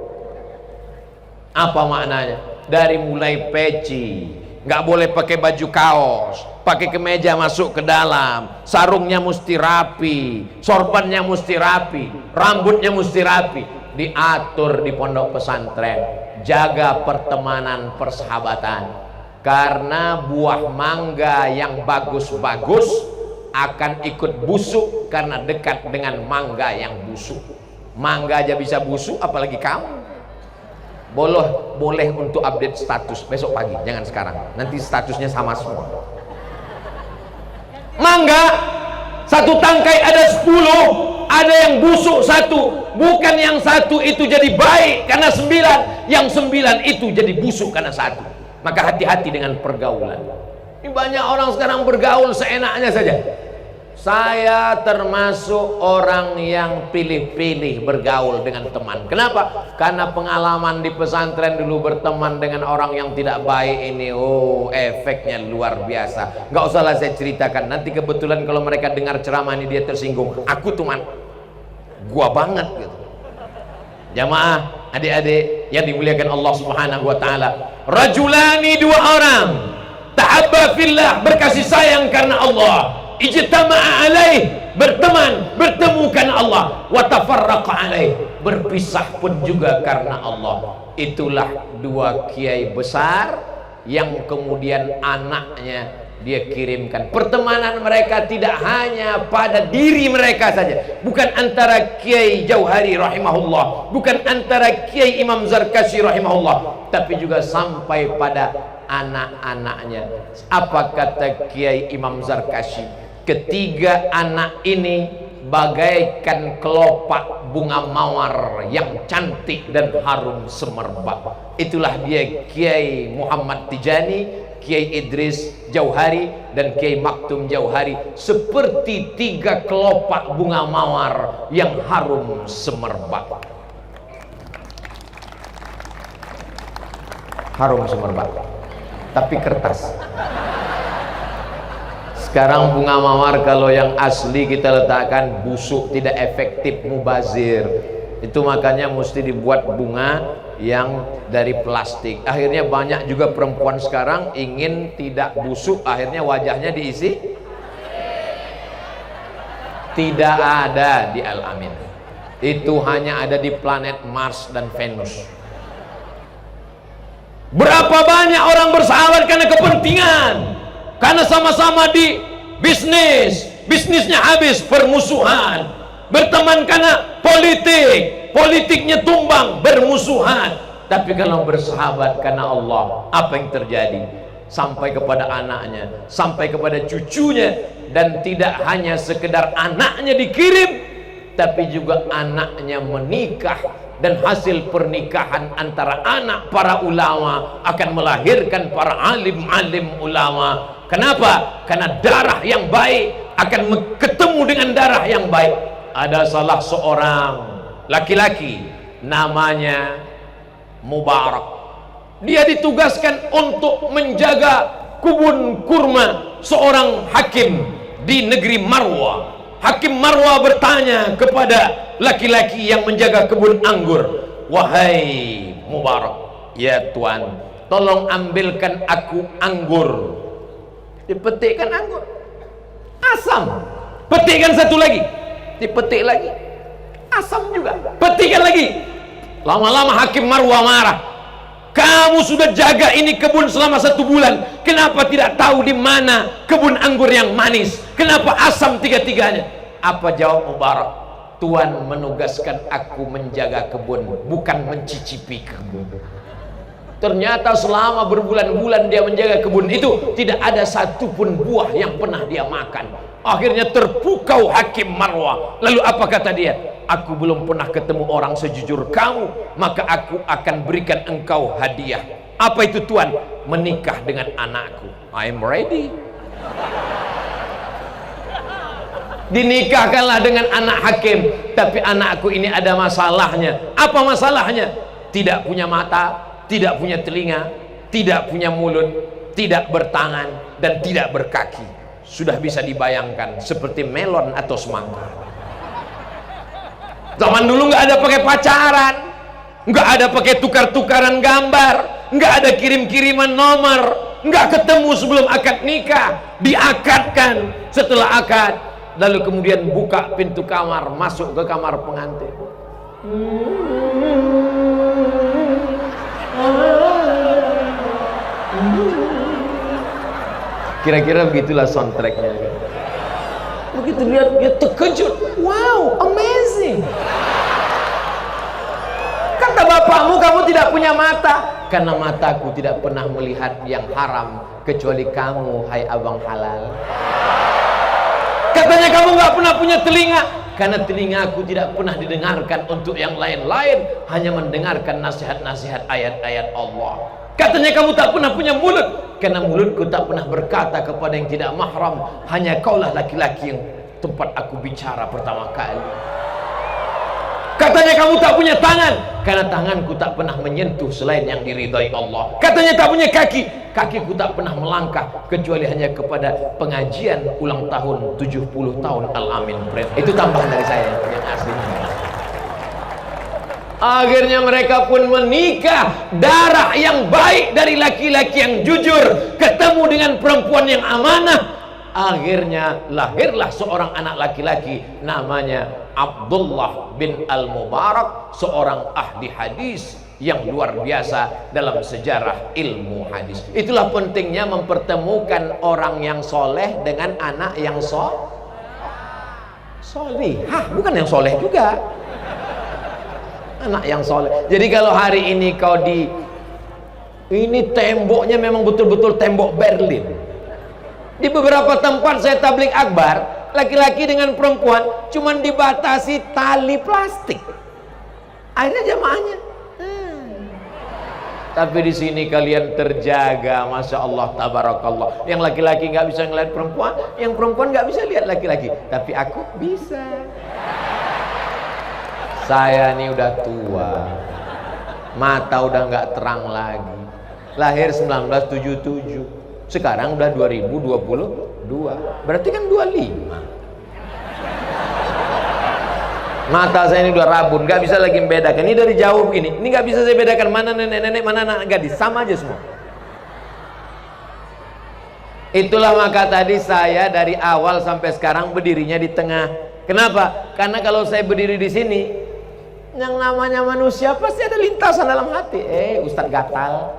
Apa maknanya? Dari mulai peci, nggak boleh pakai baju kaos, pakai kemeja masuk ke dalam, sarungnya mesti rapi, sorbannya mesti rapi, rambutnya mesti rapi. Diatur di pondok pesantren. Jaga pertemanan, persahabatan, karena buah mangga yang bagus-bagus akan ikut busuk karena dekat dengan mangga yang busuk. Mangga aja bisa busuk, apalagi kamu. Boleh untuk update status besok pagi, jangan sekarang, nanti statusnya sama semua. Mangga satu tangkai ada 10, ada yang busuk satu, bukan yang satu itu jadi baik karena 9, yang 9 itu jadi busuk karena satu. Maka hati-hati dengan pergaulan. Ini banyak orang sekarang bergaul seenaknya saja. Saya termasuk orang yang pilih-pilih bergaul dengan teman. Kenapa? Karena pengalaman di pesantren dulu berteman dengan orang yang tidak baik ini, oh efeknya luar biasa. Nggak usahlah saya ceritakan. Nanti kebetulan kalau mereka dengar ceramah ini dia tersinggung. Aku tuh gua banget gitu. Jamaah, adik-adik yang dimuliakan Allah Subhanahu wa taala. Rajulani, dua orang, tahabba fillah, berkasih sayang karena Allah. Ijtama'a alaih, bertemu karena Allah, wa tafarraqa alaih, berpisah pun juga karena Allah. Itulah dua kiai besar yang kemudian anaknya dia kirimkan. Pertemanan mereka tidak hanya pada diri mereka saja, bukan antara Kiai Jauhari rahimahullah, bukan antara Kiai Imam Zarkashi rahimahullah, tapi juga sampai pada anak-anaknya. Apa kata Kiai Imam Zarkashi? Ketiga anak ini bagaikan kelopak bunga mawar yang cantik dan harum semerbak. Itulah dia Kiai Muhammad Tijani, Kiai Idris Jauhari, dan Kiai Maktum Jauhari, seperti tiga kelopak bunga mawar yang harum semerbak. Harum semerbak, tapi kertas. Sekarang bunga mawar kalau yang asli kita letakkan busuk, tidak efektif, mubazir. Itu makanya mesti dibuat bunga yang dari plastik. Akhirnya banyak juga perempuan sekarang ingin tidak busuk, akhirnya wajahnya diisi. Tidak ada di Al-Amin. Itu hanya ada di planet Mars dan Venus. Berapa banyak orang bersahabat karena kepentingan, karena sama-sama di bisnisnya habis, permusuhan. Berteman karena politiknya tumbang, bermusuhan. Tapi kalau bersahabat karena Allah, apa yang terjadi? Sampai kepada anaknya, sampai kepada cucunya, dan tidak hanya sekedar anaknya dikirim, tapi juga anaknya menikah dan hasil pernikahan antara anak para ulama akan melahirkan para alim-alim ulama. Kenapa? Karena darah yang baik akan ketemu dengan darah yang baik. Ada salah seorang laki-laki namanya Mubarak. Dia ditugaskan untuk menjaga kebun kurma seorang hakim di negeri Marwa. Hakim Marwa bertanya kepada laki-laki yang menjaga kebun anggur, "Wahai Mubarak, ya tuan, tolong ambilkan aku anggur." Dipetikkan anggur, asam. Petikkan satu lagi, dipetik lagi, asam juga. Petikkan lagi. Lama-lama Hakim Marwa marah. "Kamu sudah jaga ini kebun selama 1 bulan, kenapa tidak tahu di mana kebun anggur yang manis? Kenapa asam tiga-tiganya?" Apa jawab Mubarak? "Tuan menugaskan aku menjaga kebun, bukan mencicipi kebun." Ternyata selama berbulan-bulan dia menjaga kebun itu, tidak ada satupun buah yang pernah dia makan. Akhirnya terpukau Hakim Marwa. Lalu apa kata dia? "Aku belum pernah ketemu orang sejujur kamu, maka aku akan berikan engkau hadiah." "Apa itu tuan?" "Menikah dengan anakku." "I'm ready." Dinikahkanlah dengan anak hakim. Tapi anakku ini ada masalahnya. Apa masalahnya? Tidak punya mata, tidak punya telinga, tidak punya mulut, tidak bertangan, dan tidak berkaki. Sudah bisa dibayangkan seperti melon atau semangka. Zaman dulu nggak ada pakai pacaran, nggak ada pakai tukar-tukaran gambar, nggak ada kirim-kiriman nomor, nggak ketemu sebelum akad nikah, diakadkan. Setelah akad, lalu kemudian buka pintu kamar, masuk ke kamar pengantin. Kira-kira begitulah soundtracknya. Begitu lihat dia terkejut, "Wow, amazing." Kata bapakmu, "Kamu tidak punya mata." "Karena mataku tidak pernah melihat yang haram kecuali kamu, hai abang halal." Katanya, "Kamu nggak pernah punya telinga." "Karena telingaku tidak pernah didengarkan untuk yang lain-lain, hanya mendengarkan nasihat-nasihat ayat-ayat Allah." Katanya, "Kamu tak pernah punya mulut." "Karena mulutku tak pernah berkata kepada yang tidak mahram, hanya kaulah laki-laki yang tempat aku bicara pertama kali." Katanya, "Kamu tak punya tangan." "Karena tanganku tak pernah menyentuh selain yang diridhai Allah." Katanya, "Tak punya kaki." "Kakiku tak pernah melangkah kecuali hanya kepada pengajian ulang tahun 70 tahun Al-Amin." Itu tambahan dari saya yang aslinya. Akhirnya mereka pun menikah. Darah yang baik dari laki-laki yang jujur ketemu dengan perempuan yang amanah. Akhirnya lahirlah seorang anak laki-laki namanya Abdullah bin Al-Mubarak, seorang ahli hadis yang luar biasa dalam sejarah ilmu hadis. Itulah pentingnya mempertemukan orang yang soleh dengan anak yang solihah, bukan yang soleh juga, anak yang soleh. Jadi kalau hari ini kau ini temboknya memang betul-betul tembok Berlin. Di beberapa tempat saya tabligh akbar, laki-laki dengan perempuan cuman dibatasi tali plastik. Akhirnya jamaahnya. Tapi di sini kalian terjaga, masya Allah, tabarakallah. Yang laki-laki nggak bisa ngeliat perempuan, yang perempuan nggak bisa lihat laki-laki. Tapi aku bisa. Saya ini udah tua, mata udah nggak terang lagi. Lahir 1977, sekarang udah 2022, berarti kan 25. Mata saya ini udah rabun, nggak bisa lagi membedakan. Ini dari jauh begini, ini nggak bisa saya bedakan mana nenek-nenek, mana anak gadis, sama aja semua. Itulah maka tadi saya dari awal sampai sekarang berdirinya di tengah. Kenapa? Karena kalau saya berdiri di sini, yang namanya manusia pasti ada lintasan dalam hati. Ustadz gatal.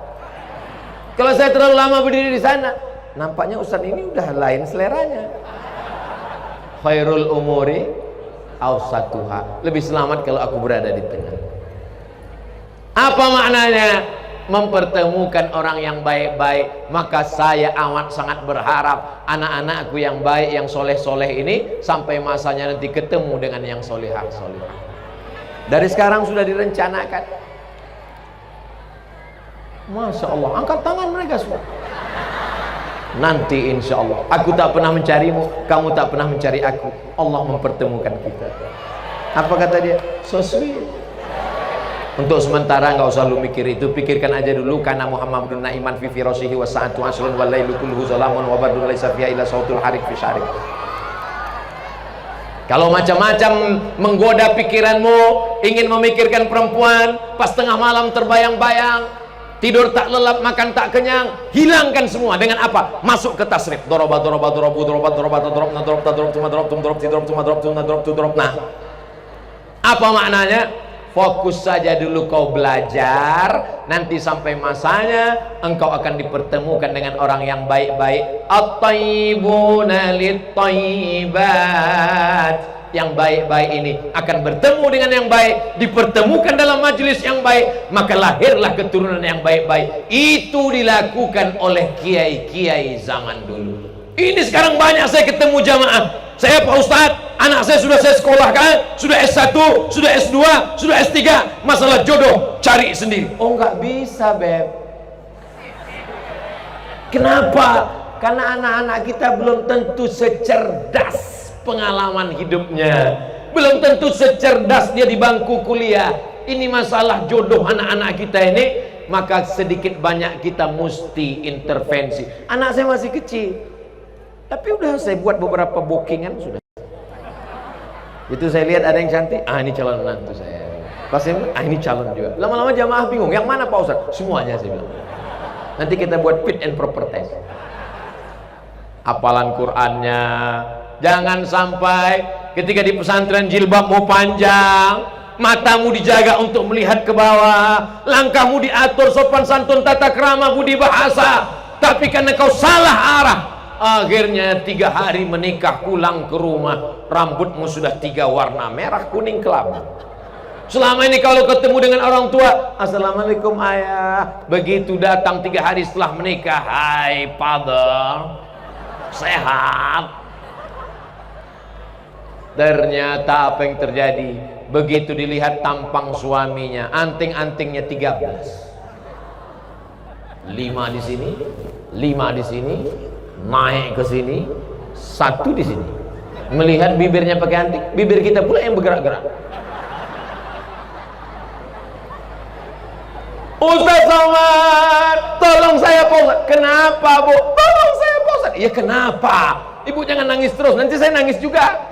Kalau saya terlalu lama berdiri di sana, nampaknya Ustadz ini udah lain seleranya. Khairul umuri awsatuha, lebih selamat kalau aku berada di tengah. Apa maknanya? Mempertemukan orang yang baik-baik. Maka saya amat sangat berharap anak-anakku yang baik, yang soleh-soleh ini sampai masanya nanti ketemu dengan yang solehah-solehah. Dari sekarang sudah direncanakan. Masya Allah, angkat tangan mereka semua. Nanti insya Allah, aku tak pernah mencarimu, kamu tak pernah mencari aku, Allah mempertemukan kita. Apa kata dia? So sweet. Untuk sementara nggak usah lu mikir itu, pikirkan aja dulu. Karena Muhammadun na'iman fi firasihi wa sa'atu asrun wa lailu kulluhu zalamun wa bardun laisa fiha illa sautul harik fi syarik. Kalau macam-macam menggoda pikiranmu, ingin memikirkan perempuan, pas tengah malam terbayang-bayang, tidur tak lelap, makan tak kenyang, hilangkan semua dengan apa? Masuk ke tasrif. Nah, apa maknanya? Fokus saja dulu kau belajar, nanti sampai masanya engkau akan dipertemukan dengan orang yang baik-baik. At-tayyibuna lit-tayyibat. Yang baik-baik ini akan bertemu dengan yang baik, dipertemukan dalam majelis yang baik, maka lahirlah keturunan yang baik-baik. Itu dilakukan oleh kiai-kiai zaman dulu. Ini sekarang banyak saya ketemu jamaah. Saya Pak Ustadz, anak saya sudah saya sekolahkan, sudah S1, sudah S2, sudah S3, masalah jodoh cari sendiri. Oh nggak bisa, Beb. Kenapa? Karena anak-anak kita belum tentu secerdas pengalaman hidupnya, belum tentu secerdas dia di bangku kuliah. Ini masalah jodoh anak-anak kita ini, maka sedikit banyak kita mesti intervensi. Anak saya masih kecil, tapi udah saya buat beberapa bookingan sudah. Itu saya lihat ada yang cantik, ini calon menantu saya. Pas saya ini calon juga. Lama-lama jamaah bingung, yang mana Pak Ustadz? Semuanya saya bilang. Nanti kita buat fit and proper test. Hafalan Qur'annya. Jangan sampai ketika di pesantren jilbab mau panjang, matamu dijaga untuk melihat ke bawah, langkahmu diatur sopan santun tata krama budi bahasa, tapi karena kau salah arah, akhirnya 3 hari menikah pulang ke rumah, rambutmu sudah 3 warna, merah kuning kelabu. Selama ini kalau ketemu dengan orang tua, assalamualaikum ayah, begitu datang 3 hari setelah menikah, hai father, sehat. Ternyata apa yang terjadi? Begitu dilihat tampang suaminya, anting-antingnya 13, 5 di sini, 5 di sini, naik ke sini, 1 di sini. Melihat bibirnya pakai anting, bibir kita pula yang bergerak-gerak. Ustaz Somad, tolong saya Pak Ustaz. Kenapa Bu? Tolong saya Pak Ustaz. Ya kenapa? Ibu jangan nangis terus, nanti saya nangis juga.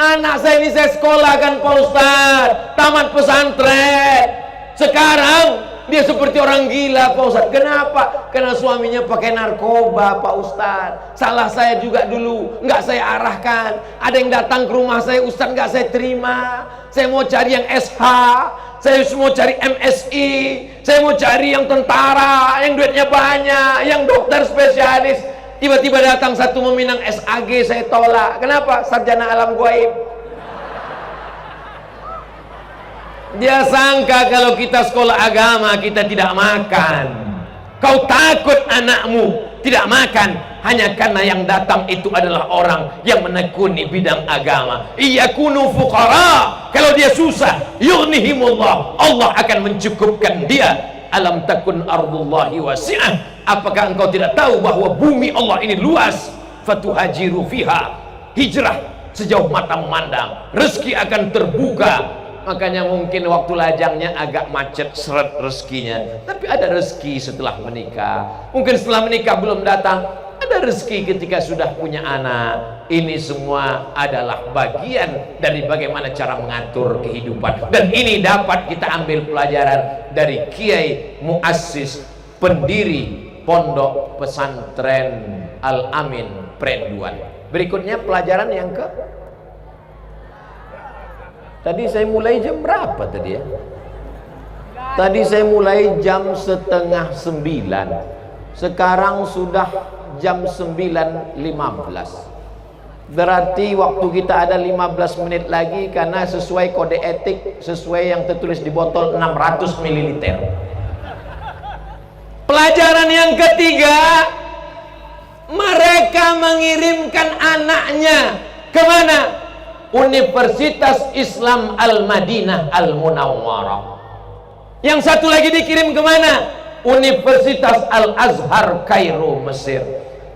Anak saya ini saya sekolahkan Pak Ustadz, tamat pesantren. Sekarang dia seperti orang gila Pak Ustadz. Kenapa? Karena suaminya pakai narkoba Pak Ustadz. Salah saya juga dulu, nggak saya arahkan. Ada yang datang ke rumah saya, Ustadz nggak saya terima. Saya mau cari yang SH, saya mau cari MSI, saya mau cari yang tentara, yang duitnya banyak, yang dokter spesialis. Tiba-tiba datang satu meminang SAG, saya tolak. Kenapa? Sarjana alam gaib. Dia sangka kalau kita sekolah agama kita tidak makan. Kau takut anakmu tidak makan hanya karena yang datang itu adalah orang yang menekuni bidang agama. Iyakunu fuqara, kalau dia susah, yughnihimullah, Allah akan mencukupkan dia. Alam takun ardullahi wasi'ah, apakah engkau tidak tahu bahwa bumi Allah ini luas? Fatuhajiru fiha, hijrah sejauh mata memandang, rezeki akan terbuka. Makanya mungkin waktu lajangnya agak macet seret rezekinya, tapi ada rezeki setelah menikah. Mungkin setelah menikah belum datang, ada rezeki ketika sudah punya anak. Ini semua adalah bagian dari bagaimana cara mengatur kehidupan, dan ini dapat kita ambil pelajaran dari Kiai Muassis, pendiri Pondok Pesantren Al-Amin Prenduan. Berikutnya pelajaran yang ke, tadi saya mulai jam berapa tadi ya? Tadi saya mulai jam 8:30. Sekarang sudah jam 9:15. Berarti waktu kita ada 15 menit lagi, karena sesuai kode etik, sesuai yang tertulis di botol 600 ml. Pelajaran yang ketiga, mereka mengirimkan anaknya kemana? Universitas Islam Al-Madinah Al-Munawwarah. Yang satu lagi dikirim kemana? Universitas Al-Azhar Kairo, Mesir.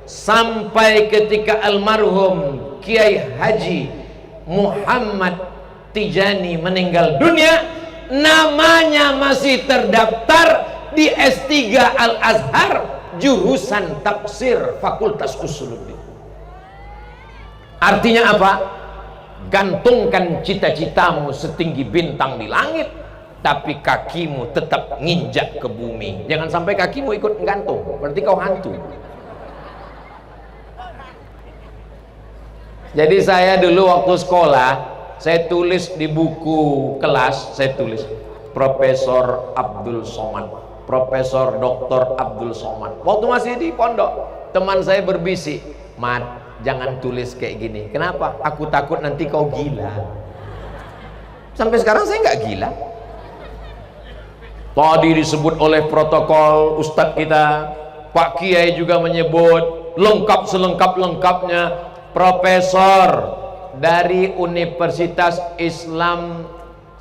Sampai ketika almarhum Kiai Haji Muhammad Tijani meninggal dunia, namanya masih terdaftar di S3 Al-Azhar, jurusan tafsir, Fakultas Usuluddin. Artinya apa? Gantungkan cita-citamu setinggi bintang di langit, tapi kakimu tetap nginjak ke bumi. Jangan sampai kakimu ikut gantung, berarti kau hantu. Jadi saya dulu waktu sekolah, saya tulis di buku kelas, saya tulis Profesor Abdul Somad, Profesor Dr. Abdul Somad. Waktu masih di pondok, teman saya berbisik, "Mat, jangan tulis kayak gini." Kenapa? Aku takut nanti kau gila. Sampai sekarang saya nggak gila. Tadi disebut oleh protokol Ustadz kita, Pak Kiai juga menyebut lengkap selengkap-lengkapnya, Profesor dari Universitas Islam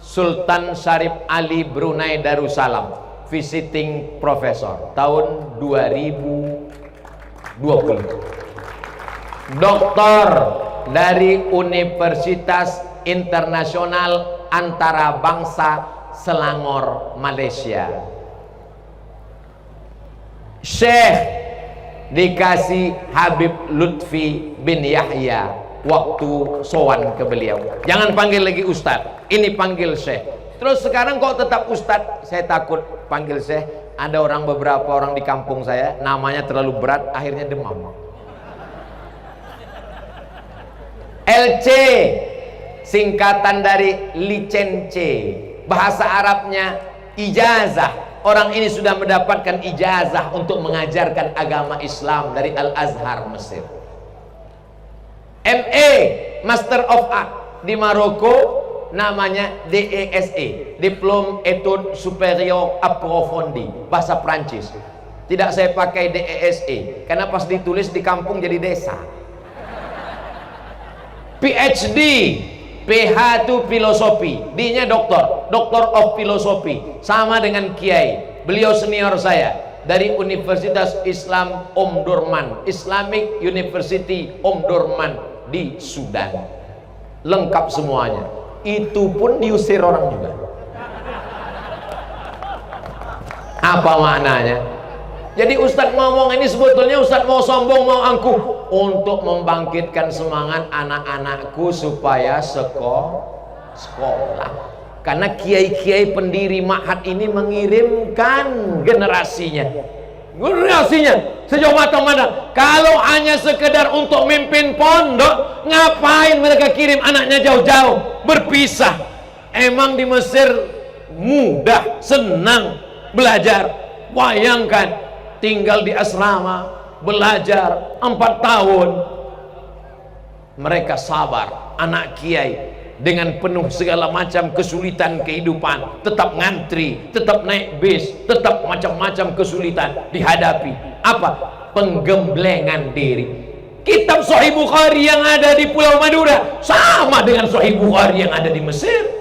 Sultan Syarif Ali Brunei Darussalam, visiting professor tahun 2020. Doktor dari Universitas Internasional Antarabangsa Selangor, Malaysia. Syekh dikasih Habib Lutfi bin Yahya waktu sowan ke beliau. Jangan panggil lagi Ustadz, ini panggil Syekh. Terus sekarang kok tetap Ustadz? Saya takut panggil Syekh. Ada beberapa orang di kampung saya namanya terlalu berat, akhirnya demam. LC singkatan dari licence, bahasa Arabnya ijazah. Orang ini sudah mendapatkan ijazah untuk mengajarkan agama Islam dari Al-Azhar, Mesir. MA, Master of Art, di Maroko namanya DESE, Diplôme Études Supérieures Approfondies, bahasa Prancis. Tidak saya pakai DESE karena pas ditulis di kampung jadi desa. PhD, PH itu filosofi, D-nya doktor, Doctor of Philosophy, sama dengan Kiai. Beliau senior saya dari Universitas Islam Omdurman, Islamic University Omdurman di Sudan. Lengkap semuanya. Itu pun diusir orang juga. Apa maknanya? Jadi Ustadz ngomong ini sebetulnya Ustadz mau sombong, mau angkuh untuk membangkitkan semangat anak-anakku supaya sekolah. Karena kiai-kiai pendiri ma'had ini mengirimkan generasinya sejauh mata memandang. Kalau hanya sekedar untuk mimpin pondok, ngapain mereka kirim anaknya jauh-jauh berpisah? Emang di Mesir mudah, senang belajar? Bayangkan tinggal di asrama, belajar 4 tahun. Mereka sabar, anak kiai dengan penuh segala macam kesulitan kehidupan, tetap ngantri, tetap naik bis, tetap macam-macam kesulitan dihadapi. Apa? Penggemblengan diri. Kitab Sahih Bukhari yang ada di Pulau Madura sama dengan Sahih Bukhari yang ada di Mesir.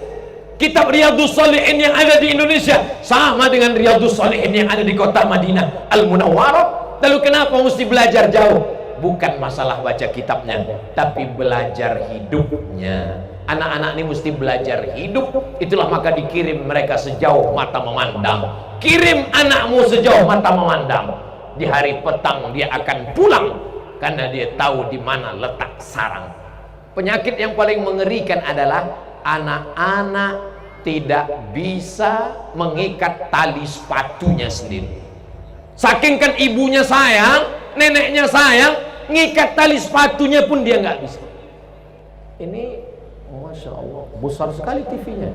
Kitab Riyadhus Shalihin yang ada di Indonesia sama dengan Riyadhus Shalihin yang ada di kota Madinah Al-Munawwarah. Lalu kenapa mesti belajar jauh? Bukan masalah baca kitabnya, tapi belajar hidupnya. Anak-anak ini mesti belajar hidup. Itulah maka dikirim mereka sejauh mata memandang. Kirim anakmu sejauh mata memandang. Di hari petang dia akan pulang karena dia tahu di mana letak sarang. Penyakit yang paling mengerikan adalah anak-anak tidak bisa mengikat tali sepatunya sendiri. Saking kan ibunya sayang, neneknya sayang, ngikat tali sepatunya pun dia nggak bisa. Ini Masya Allah, besar sekali TV-nya.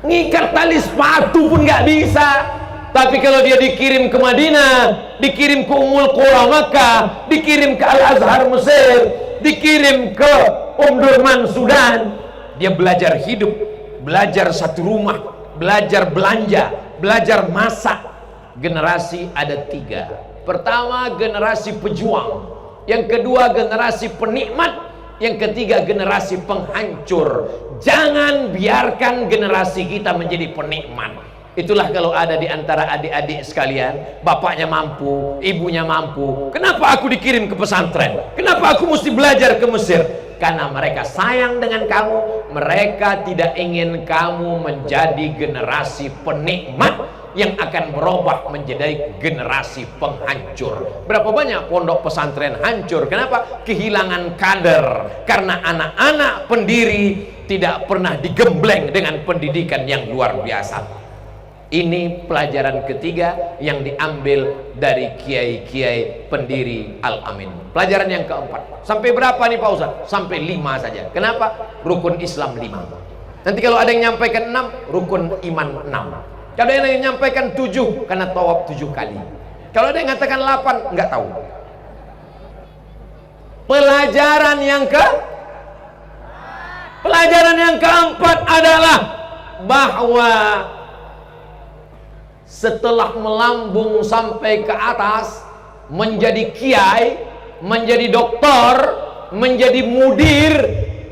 Ngikat tali sepatu pun nggak bisa. Tapi kalau dia dikirim ke Madinah, dikirim ke Ummul Qura Makkah, dikirim ke Al-Azhar Mesir, dikirim ke Omdurman Sudan, dia belajar hidup, belajar satu rumah, belajar belanja, belajar masak. Generasi ada 3. Pertama generasi pejuang, yang kedua generasi penikmat, Yang ketiga, generasi penghancur. Jangan biarkan generasi kita menjadi penikmat. Itulah kalau ada di antara adik-adik sekalian, bapaknya mampu, ibunya mampu, kenapa aku dikirim ke pesantren? Kenapa aku mesti belajar ke Mesir? Karena mereka sayang dengan kamu. Mereka tidak ingin kamu menjadi generasi penikmat yang akan berubah menjadi generasi penghancur. Berapa banyak pondok pesantren hancur? Kenapa? Kehilangan kader. Karena anak-anak pendiri tidak pernah digembleng dengan pendidikan yang luar biasa. Ini pelajaran ketiga yang diambil dari kiai-kiai pendiri Al-Amin. Pelajaran yang keempat. Sampai berapa nih Pak Ustaz? Sampai 5 saja. Kenapa? Rukun Islam 5. Nanti kalau ada yang nyampaikan 6, rukun iman 6. Kalau ada yang nyampaikan 7, karena tawaf 7 kali. Kalau ada yang mengatakan 8, nggak tahu. Pelajaran yang keempat adalah bahwa setelah melambung sampai ke atas, menjadi kiai, menjadi doktor, menjadi mudir,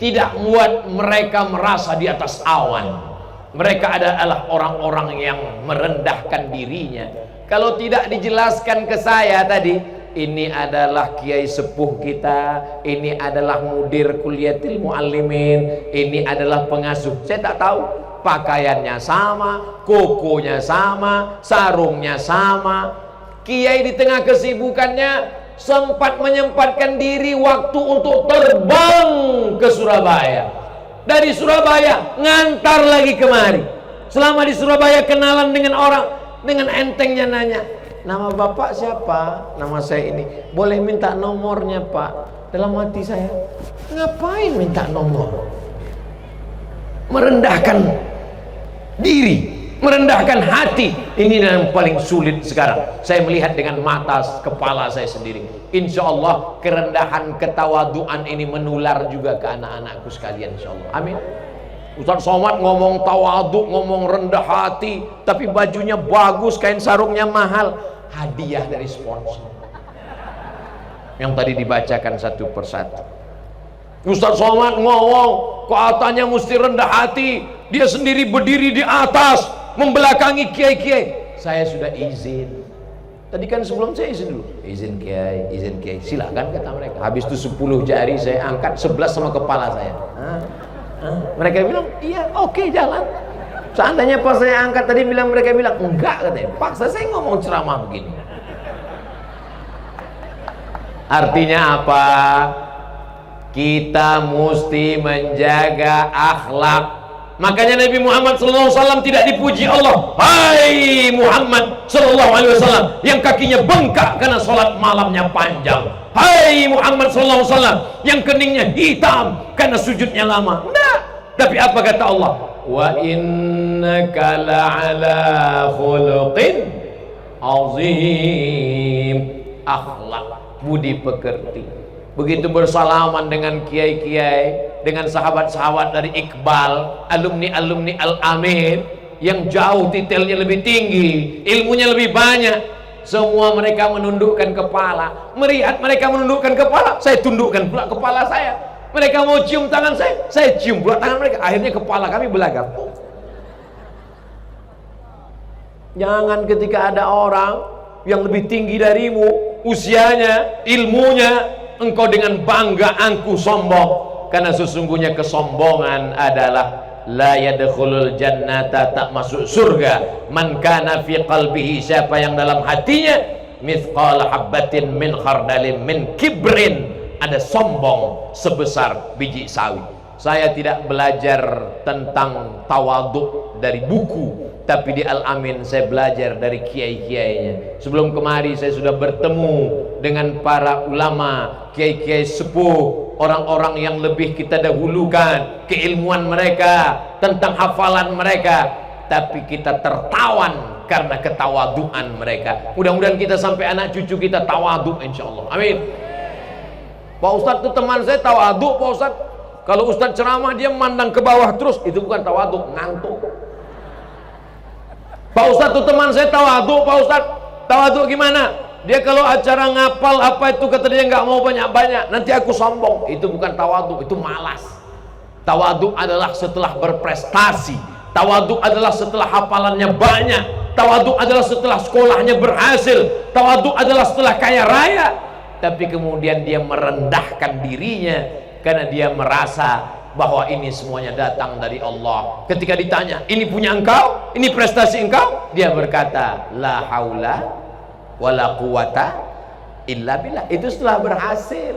tidak membuat mereka merasa di atas awan. Mereka adalah orang-orang yang merendahkan dirinya. Kalau tidak dijelaskan ke saya tadi, ini adalah kiai sepuh kita, ini adalah mudir kuliatil muallimin, ini adalah pengasuh, saya tak tahu. Pakaiannya sama, kokonya sama, sarungnya sama. Kiai di tengah kesibukannya sempat menyempatkan diri waktu untuk terbang ke Surabaya. Dari Surabaya ngantar lagi kemari. Selama di Surabaya kenalan dengan orang, dengan entengnya nanya, nama bapak siapa? Nama saya ini. Boleh minta nomornya pak? Dalam hati saya, ngapain minta nomor? Merendahkan diri, merendahkan hati. Ini yang paling sulit sekarang. Saya melihat dengan mata kepala saya sendiri. Insya Allah kerendahan, ketawaduan ini menular juga ke anak-anakku sekalian, insya Allah. Amin. Ustaz Somad ngomong tawadu, ngomong rendah hati, tapi bajunya bagus, kain sarungnya mahal. Hadiah dari sponsor yang tadi dibacakan satu persatu. Ustaz Somad ngomong katanya mesti rendah hati, dia sendiri berdiri di atas membelakangi kiai-kiai. Saya sudah izin tadi kan, sebelum saya izin dulu, izin kiai, silakan kata mereka. Habis itu 10 jari saya angkat, 11 sama kepala saya. Mereka bilang iya, oke, jalan. Seandainya pas saya angkat tadi mereka bilang enggak, katanya paksa saya ngomong ceramah begini. Artinya apa? Kita mesti menjaga akhlak. Makanya Nabi Muhammad SAW tidak dipuji Allah. Hai Muhammad SAW yang kakinya bengkak karena sholat malamnya panjang. Hai Muhammad SAW yang keningnya hitam karena sujudnya lama. Nah, tapi apa kata Allah? Wa innaka la'ala khuluqin azim. Akhlak, budi pekerti. Begitu bersalaman dengan kiai-kiai, dengan sahabat-sahabat dari Iqbal, alumni-alumni Al-Amin yang jauh titelnya lebih tinggi, ilmunya lebih banyak, semua mereka menundukkan kepala. Melihat mereka menundukkan kepala, saya tundukkan pula kepala saya. Mereka mau cium tangan saya cium pula tangan mereka. Akhirnya kepala kami belagak. Jangan ketika ada orang yang lebih tinggi darimu, usianya, ilmunya, engkau dengan bangga angkuh sombong. Karena sesungguhnya kesombongan adalah la yadkhulul jannata, tak masuk surga, man kana fi qalbihi, siapa yang dalam hatinya mithqala habbatin min khardalin min kibrin, ada sombong sebesar biji sawi. Saya tidak belajar tentang tawaduk dari buku, tapi di Al-Amin saya belajar dari kiai-kiainya. Sebelum kemari saya sudah bertemu dengan para ulama, kiai-kiai sepuh, orang-orang yang lebih kita dahulukan, keilmuan mereka, tentang hafalan mereka, tapi kita tertawan karena ketawaduan mereka. Mudah-mudahan kita sampai anak cucu kita tawaduk, insya Allah. Amin. Pak Ustadz itu teman saya tawaduk, Pak Ustadz. Kalau Ustadz ceramah dia memandang ke bawah terus, itu bukan tawaduk, ngantuk. Pak Ustadz itu teman saya tawaduk, Pak Ustadz. Tawaduk gimana? Dia kalau acara ngapal apa itu kata dia nggak mau banyak-banyak, nanti aku sombong. Itu bukan tawaduk, itu malas. Tawaduk adalah setelah berprestasi. Tawaduk adalah setelah hafalannya banyak. Tawaduk adalah setelah sekolahnya berhasil. Tawaduk adalah setelah kaya raya. Tapi kemudian dia merendahkan dirinya karena dia merasa bahwa ini semuanya datang dari Allah. Ketika ditanya, ini punya engkau? Ini prestasi engkau? Dia berkata, la haula wala quwata illa billah. Itu setelah berhasil.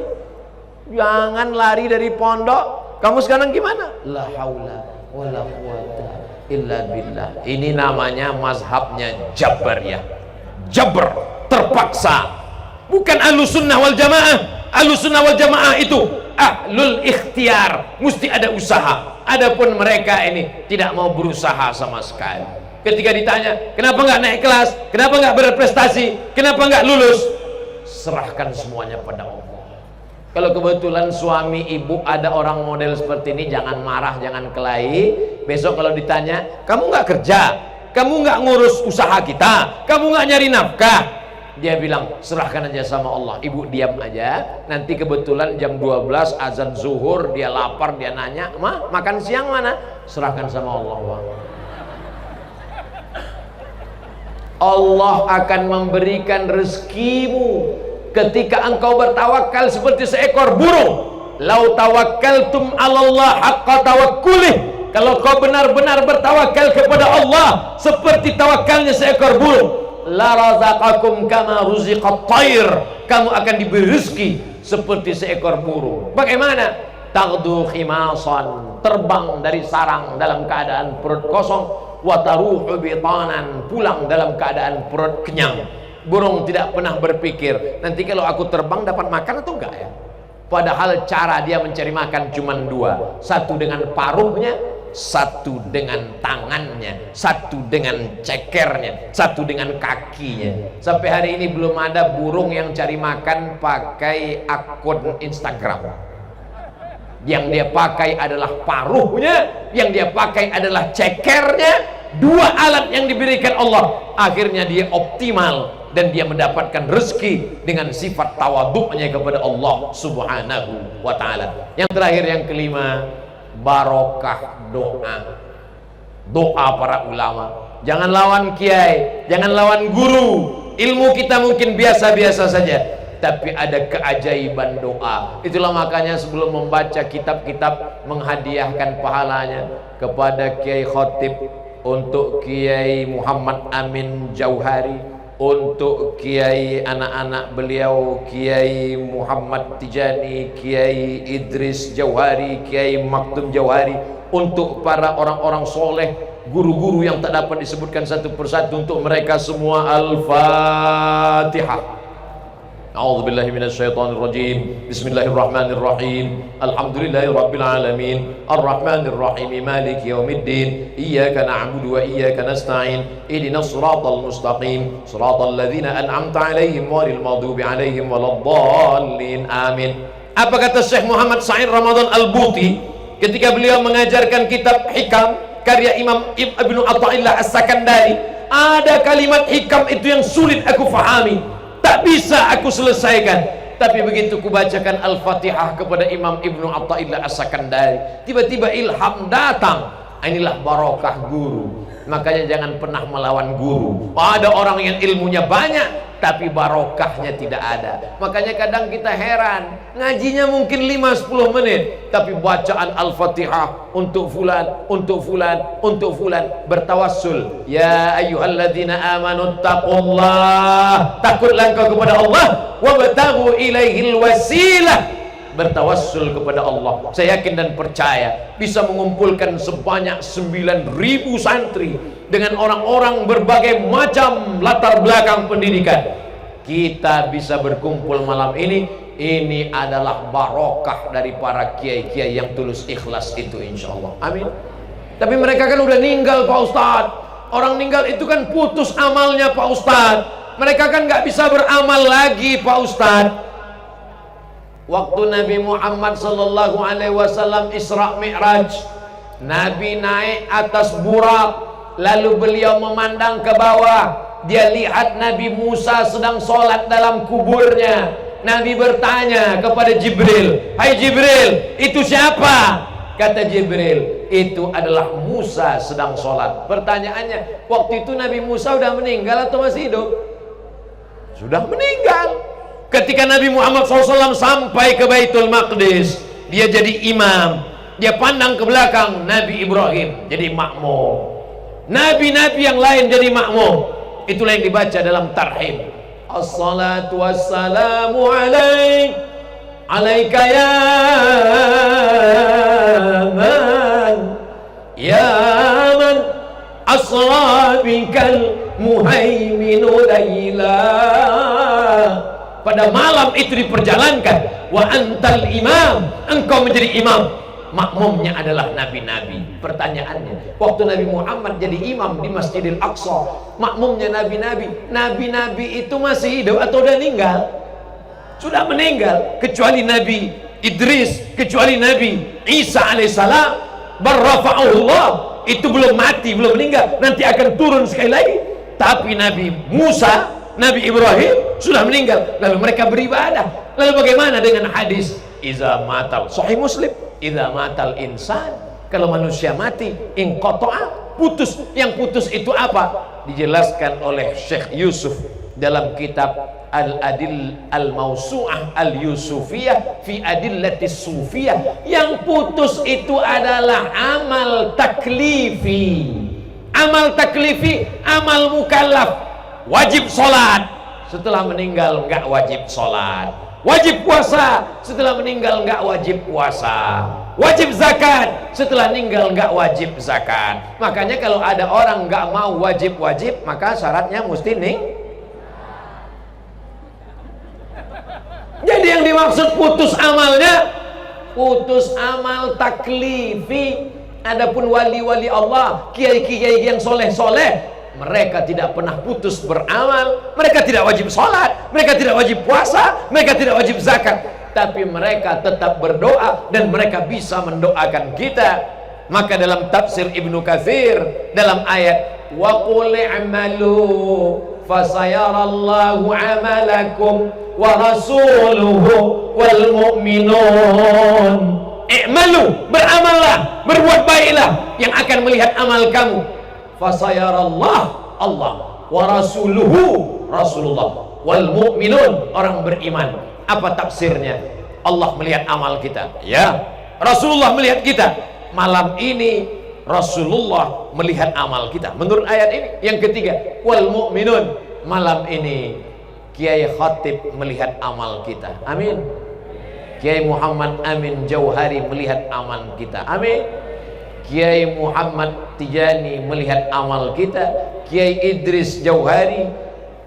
Jangan lari dari pondok. Kamu sekarang gimana? La haula wala quwata illa billah. Ini namanya mazhabnya Jabariyah. Jabr, terpaksa. Bukan Ahlussunnah wal Jamaah. Ahlussunnah wal Jamaah itu ahlul ikhtiar, mesti ada usaha. Adapun mereka ini tidak mau berusaha sama sekali. Ketika ditanya, kenapa nggak naik kelas, kenapa nggak berprestasi, kenapa nggak lulus, serahkan semuanya pada Allah. Kalau kebetulan suami ibu ada orang model seperti ini, jangan marah, jangan kelahi. Besok kalau ditanya, kamu nggak kerja, kamu nggak ngurus usaha kita, kamu nggak nyari nafkah, dia bilang, serahkan aja sama Allah. Ibu diam aja. Nanti kebetulan jam 12 azan zuhur, dia lapar, dia nanya, "Ma, makan siang mana?" Serahkan sama Allah, Bang. Allah akan memberikan rezekimu ketika engkau bertawakal seperti seekor burung. Lau tawakkaltum 'alallah haqqa tawakkulih. Kalau kau benar-benar bertawakal kepada Allah seperti tawakalnya seekor burung, la razaqakum kama ruziqat thair. Kamu akan diberi rezeki seperti seekor burung. Bagaimana? Taghdu khimasan, terbang dari sarang dalam keadaan perut kosong, wa taruhu bitanan, pulang dalam keadaan perut kenyang. Burung tidak pernah berpikir, nanti kalau aku terbang dapat makan atau enggak ya? Padahal cara dia mencari makan cuma dua, satu dengan paruhnya, satu dengan tangannya, satu dengan cekernya, satu dengan kakinya. Sampai hari ini belum ada burung yang cari makan pakai akun Instagram. Yang dia pakai adalah paruhnya, yang dia pakai adalah cekernya. Dua alat yang diberikan Allah, akhirnya dia optimal dan dia mendapatkan rezeki dengan sifat tawaduknya kepada Allah Subhanahu wa ta'ala. Yang terakhir, yang kelima, barokah doa. Doa para ulama. Jangan lawan kiai, jangan lawan guru. Ilmu kita mungkin biasa-biasa saja, tapi ada keajaiban doa. Itulah makanya sebelum membaca kitab-kitab, menghadiahkan pahalanya kepada Kiai Khotib, untuk Kiai Muhammad Amin Jauhari, untuk Kiai anak-anak beliau, Kiai Muhammad Tijani, Kiai Idris Jauhari, Kiai Maktum Jauhari, untuk para orang-orang soleh, guru-guru yang tak dapat disebutkan satu persatu, untuk mereka semua. Al-Fatihah. A'udzubillahi minasyaitonirrajim. Bismillahirrahmanirrahim. Alhamdulillahirabbil alamin. Arrahmanirrahim. Maliki yaumiddin. Iyyaka na'budu wa iyyaka nasta'in. Ihdinas siratal mustaqim. Siratal ladzina an'amta 'alaihim ghairil maghdubi 'alaihim waladdallin. Amin. Apa kata Syekh Muhammad Sa'id Ramadan Al-Buti ketika beliau mengajarkan kitab Hikam karya Imam Ibnu Athaillah As-Sakandari? Ada kalimat hikam itu yang sulit aku fahami, tak bisa aku selesaikan, tapi begitu kubacakan Al-Fatihah kepada Imam Ibnu Athaillah As-Sakandari, tiba-tiba ilham datang. Inilah barokah guru. Makanya jangan pernah melawan guru. Ada orang yang ilmunya banyak tapi barokahnya tidak ada. Makanya kadang kita heran, ngajinya mungkin 5-10 menit, tapi bacaan Al-Fatihah untuk fulan, untuk fulan, untuk fulan, bertawassul. Ya ayyuhalladzina amanu taqullah, takutlah engkau kepada Allah, wabtaghu ilaihil wasilah, bertawassul kepada Allah. Saya yakin dan percaya bisa mengumpulkan sebanyak 9.000 santri dengan orang-orang berbagai macam latar belakang pendidikan. Kita bisa berkumpul malam ini adalah barokah dari para kiai-kiai yang tulus ikhlas itu, insya Allah. Amin. Tapi mereka kan udah ninggal, Pak Ustadz. Orang ninggal itu kan putus amalnya, Pak Ustadz. Mereka kan nggak bisa beramal lagi, Pak Ustadz. Waktu Nabi Muhammad sallallahu alaihi wasallam Isra Mi'raj, Nabi naik atas burak, lalu beliau memandang ke bawah. Dia lihat Nabi Musa sedang sholat dalam kuburnya. Nabi bertanya kepada Jibril, "Hai Jibril, itu siapa?" Kata Jibril, "Itu adalah Musa sedang sholat." Pertanyaannya, waktu itu Nabi Musa sudah meninggal atau masih hidup? Sudah meninggal. Ketika Nabi Muhammad SAW sampai ke Baitul Maqdis, dia jadi imam. Dia pandang ke belakang, Nabi Ibrahim jadi makmum. Nabi-nabi yang lain jadi makmum. Itulah yang dibaca dalam tarhim. Assalatu wassalamu alaika ya man asra bikal muhaiminu layla. Pada malam itu diperjalankan, wa antal imam, engkau menjadi imam. Makmumnya adalah nabi-nabi. Pertanyaannya, waktu Nabi Muhammad jadi imam di Masjidil Aqsa, makmumnya nabi-nabi. Nabi-nabi itu masih hidup atau udah meninggal? Sudah meninggal. Kecuali Nabi Idris, kecuali Nabi Isa alaihissalam, barrafa'ullah, itu belum mati, belum meninggal, nanti akan turun sekali lagi. Tapi Nabi Musa, Nabi Ibrahim sudah meninggal, lalu mereka beribadah. Lalu bagaimana dengan hadis iza matal, Sahih Muslim, iza matal insan, kalau manusia mati, inqata'a, putus. Yang putus itu apa? Dijelaskan oleh Syekh Yusuf dalam kitab Al-Adil Al-Mausu'ah Al-Yusufiyah fi Adillatis Sufiyah. Yang putus itu adalah amal taklifi. Amal taklifi, amal mukallaf. Wajib sholat, setelah meninggal enggak wajib sholat. Wajib puasa, setelah meninggal enggak wajib puasa. Wajib zakat, setelah meninggal enggak wajib zakat. Makanya kalau ada orang enggak mau wajib-wajib, maka syaratnya mesti Jadi yang dimaksud putus amalnya, putus amal taklifi. Adapun wali-wali Allah, kiai-kiai yang soleh-soleh, mereka tidak pernah putus beramal. Mereka tidak wajib sholat, mereka tidak wajib puasa, mereka tidak wajib zakat, tapi mereka tetap berdoa dan mereka bisa mendoakan kita. Maka dalam tafsir Ibnu Katsir, dalam ayat wa qul i'malu fasayarallahu amalakum wa rasuluhu wal mu'minun. I'malu, beramallah, berbuat baiklah, yang akan melihat amal kamu. Fasayarallah, Allah, wa rasuluhu, Rasulullah, wal mu'minun, orang beriman. Apa tafsirnya? Allah melihat amal kita, ya. Rasulullah melihat kita. Malam ini Rasulullah melihat amal kita. Menurut ayat ini. Yang ketiga, wal mu'minun, malam ini Kiai Khatib melihat amal kita. Amin. Kiai Muhammad Amin Jauhari melihat amal kita. Amin. Kiai Muhammad Tijani melihat amal kita. Kiai Idris Jauhari,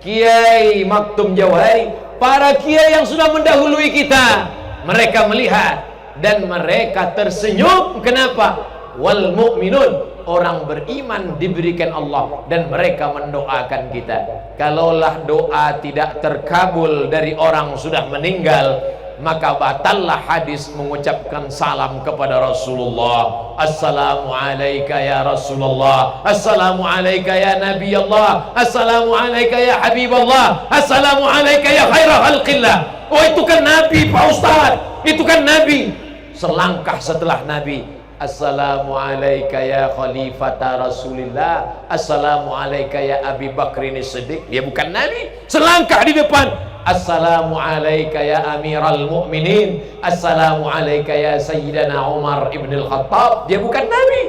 Kiai Maktum Jauhari, para kiai yang sudah mendahului kita, mereka melihat dan mereka tersenyum. Kenapa? Wal mu'minun, orang beriman diberikan Allah dan mereka mendoakan kita. Kalaulah doa tidak terkabul dari orang sudah meninggal, maka batallah hadis mengucapkan salam kepada Rasulullah. Assalamu alayka ya Rasulullah, assalamu alayka ya Nabi Allah, assalamu alayka ya Habib Allah, assalamu alayka ya khaira khalqillah. Oh, itu kan Nabi Pak Ustaz, itu kan Nabi. Selangkah setelah Nabi, assalamu alayka ya khalifata Rasulillah, assalamu alayka ya Abi Bakrin Siddiq. Dia bukan Nabi. Selangkah di depan, assalamu alayka ya amiral mu'minin, assalamu alayka ya sayyidana Umar ibn al-Khattab. Dia bukan Nabi.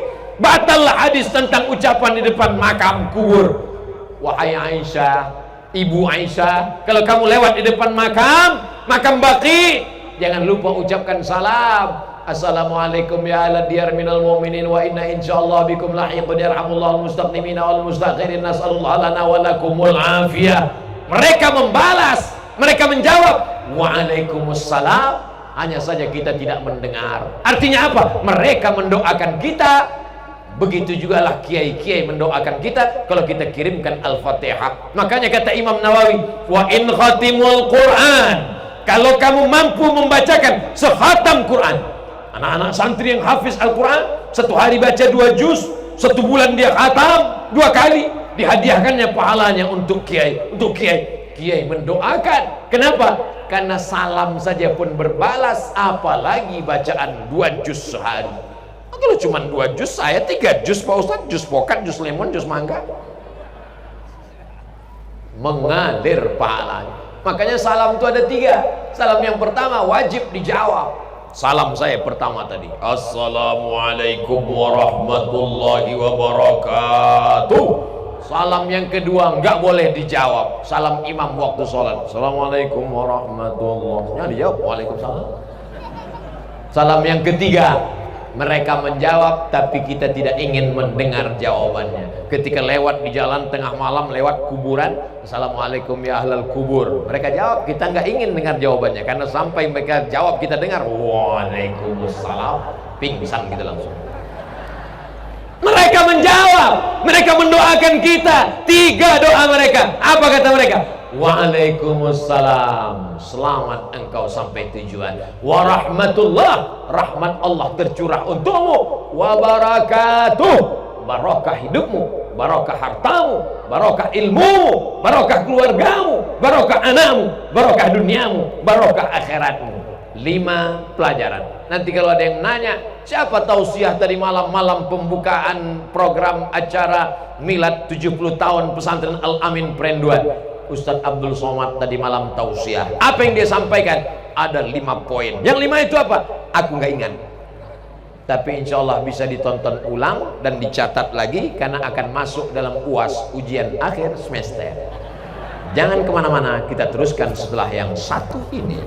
Batallah hadis tentang ucapan di depan makam kubur. Wahai Aisyah, ibu Aisyah, kalau kamu lewat di depan makam Baqi, jangan lupa ucapkan salam. Assalamualaikum ya ala diyar minal mu'minin wa inna insyaallah bikum lahiqun yarhamullahu al-mustaqdimina wal mustakhirin, nas'alullah lana wa lakumul afiyah. Mereka membalas, mereka menjawab waalaikumsalam, hanya saja kita tidak mendengar. Artinya apa? Mereka mendoakan kita. Begitu juga lah kiai-kiai mendoakan kita kalau kita kirimkan Al-Fatihah. Makanya kata Imam Nawawi, wa in khatimul Quran, kalau kamu mampu membacakan sekhatam Quran. Anak-anak santri yang hafiz Al-Quran, satu hari baca 2 juz, 1 bulan dia khatam 2 kali. dihadiahkannya pahalanya untuk kiai. Untuk kiai mendoakan. Kenapa? Karena salam saja pun berbalas, apalagi bacaan 2 juz sehari. Kalau cuma 2 juz, saya 3 juz Pak Ustadz, juz pokat, juz lemon, juz mangga, mengalir pahalanya. Makanya salam itu ada 3. Salam yang pertama wajib dijawab. Salam saya pertama tadi, assalamualaikum warahmatullahi wabarakatuh. Salam yang kedua nggak boleh dijawab. Salam imam waktu sholat, assalamualaikum warahmatullahi, ya dijawab waalaikumsalam. Salam yang ketiga, mereka menjawab tapi kita tidak ingin mendengar jawabannya. Ketika lewat di jalan tengah malam, lewat kuburan, assalamualaikum ya ahlal kubur, mereka jawab, kita nggak ingin dengar jawabannya, karena sampai mereka jawab kita dengar waalaikumsalam, pingsan gitu langsung. Mereka menjawab, mereka mendoakan kita. 3 doa mereka. Apa kata mereka? Waalaikumsalam, selamat engkau sampai tujuan. Warahmatullah, rahmat Allah tercurah untukmu. Wabarakatuh, barokah hidupmu, barokah hartamu, barokah ilmumu, barokah keluargamu, barokah anakmu, barokah duniamu, barokah akhiratmu. 5 pelajaran. Nanti kalau ada yang nanya, siapa tausiah tadi malam pembukaan program acara milad 70 tahun pesantren Al-Amin Perenduan? Ustadz Abdul Somad tadi malam tausiah. Apa yang dia sampaikan? Ada 5 poin. Yang 5 itu apa? Aku nggak ingat. Tapi insya Allah bisa ditonton ulang dan dicatat lagi, karena akan masuk dalam UAS, ujian akhir semester. Jangan kemana-mana, kita teruskan setelah yang satu ini.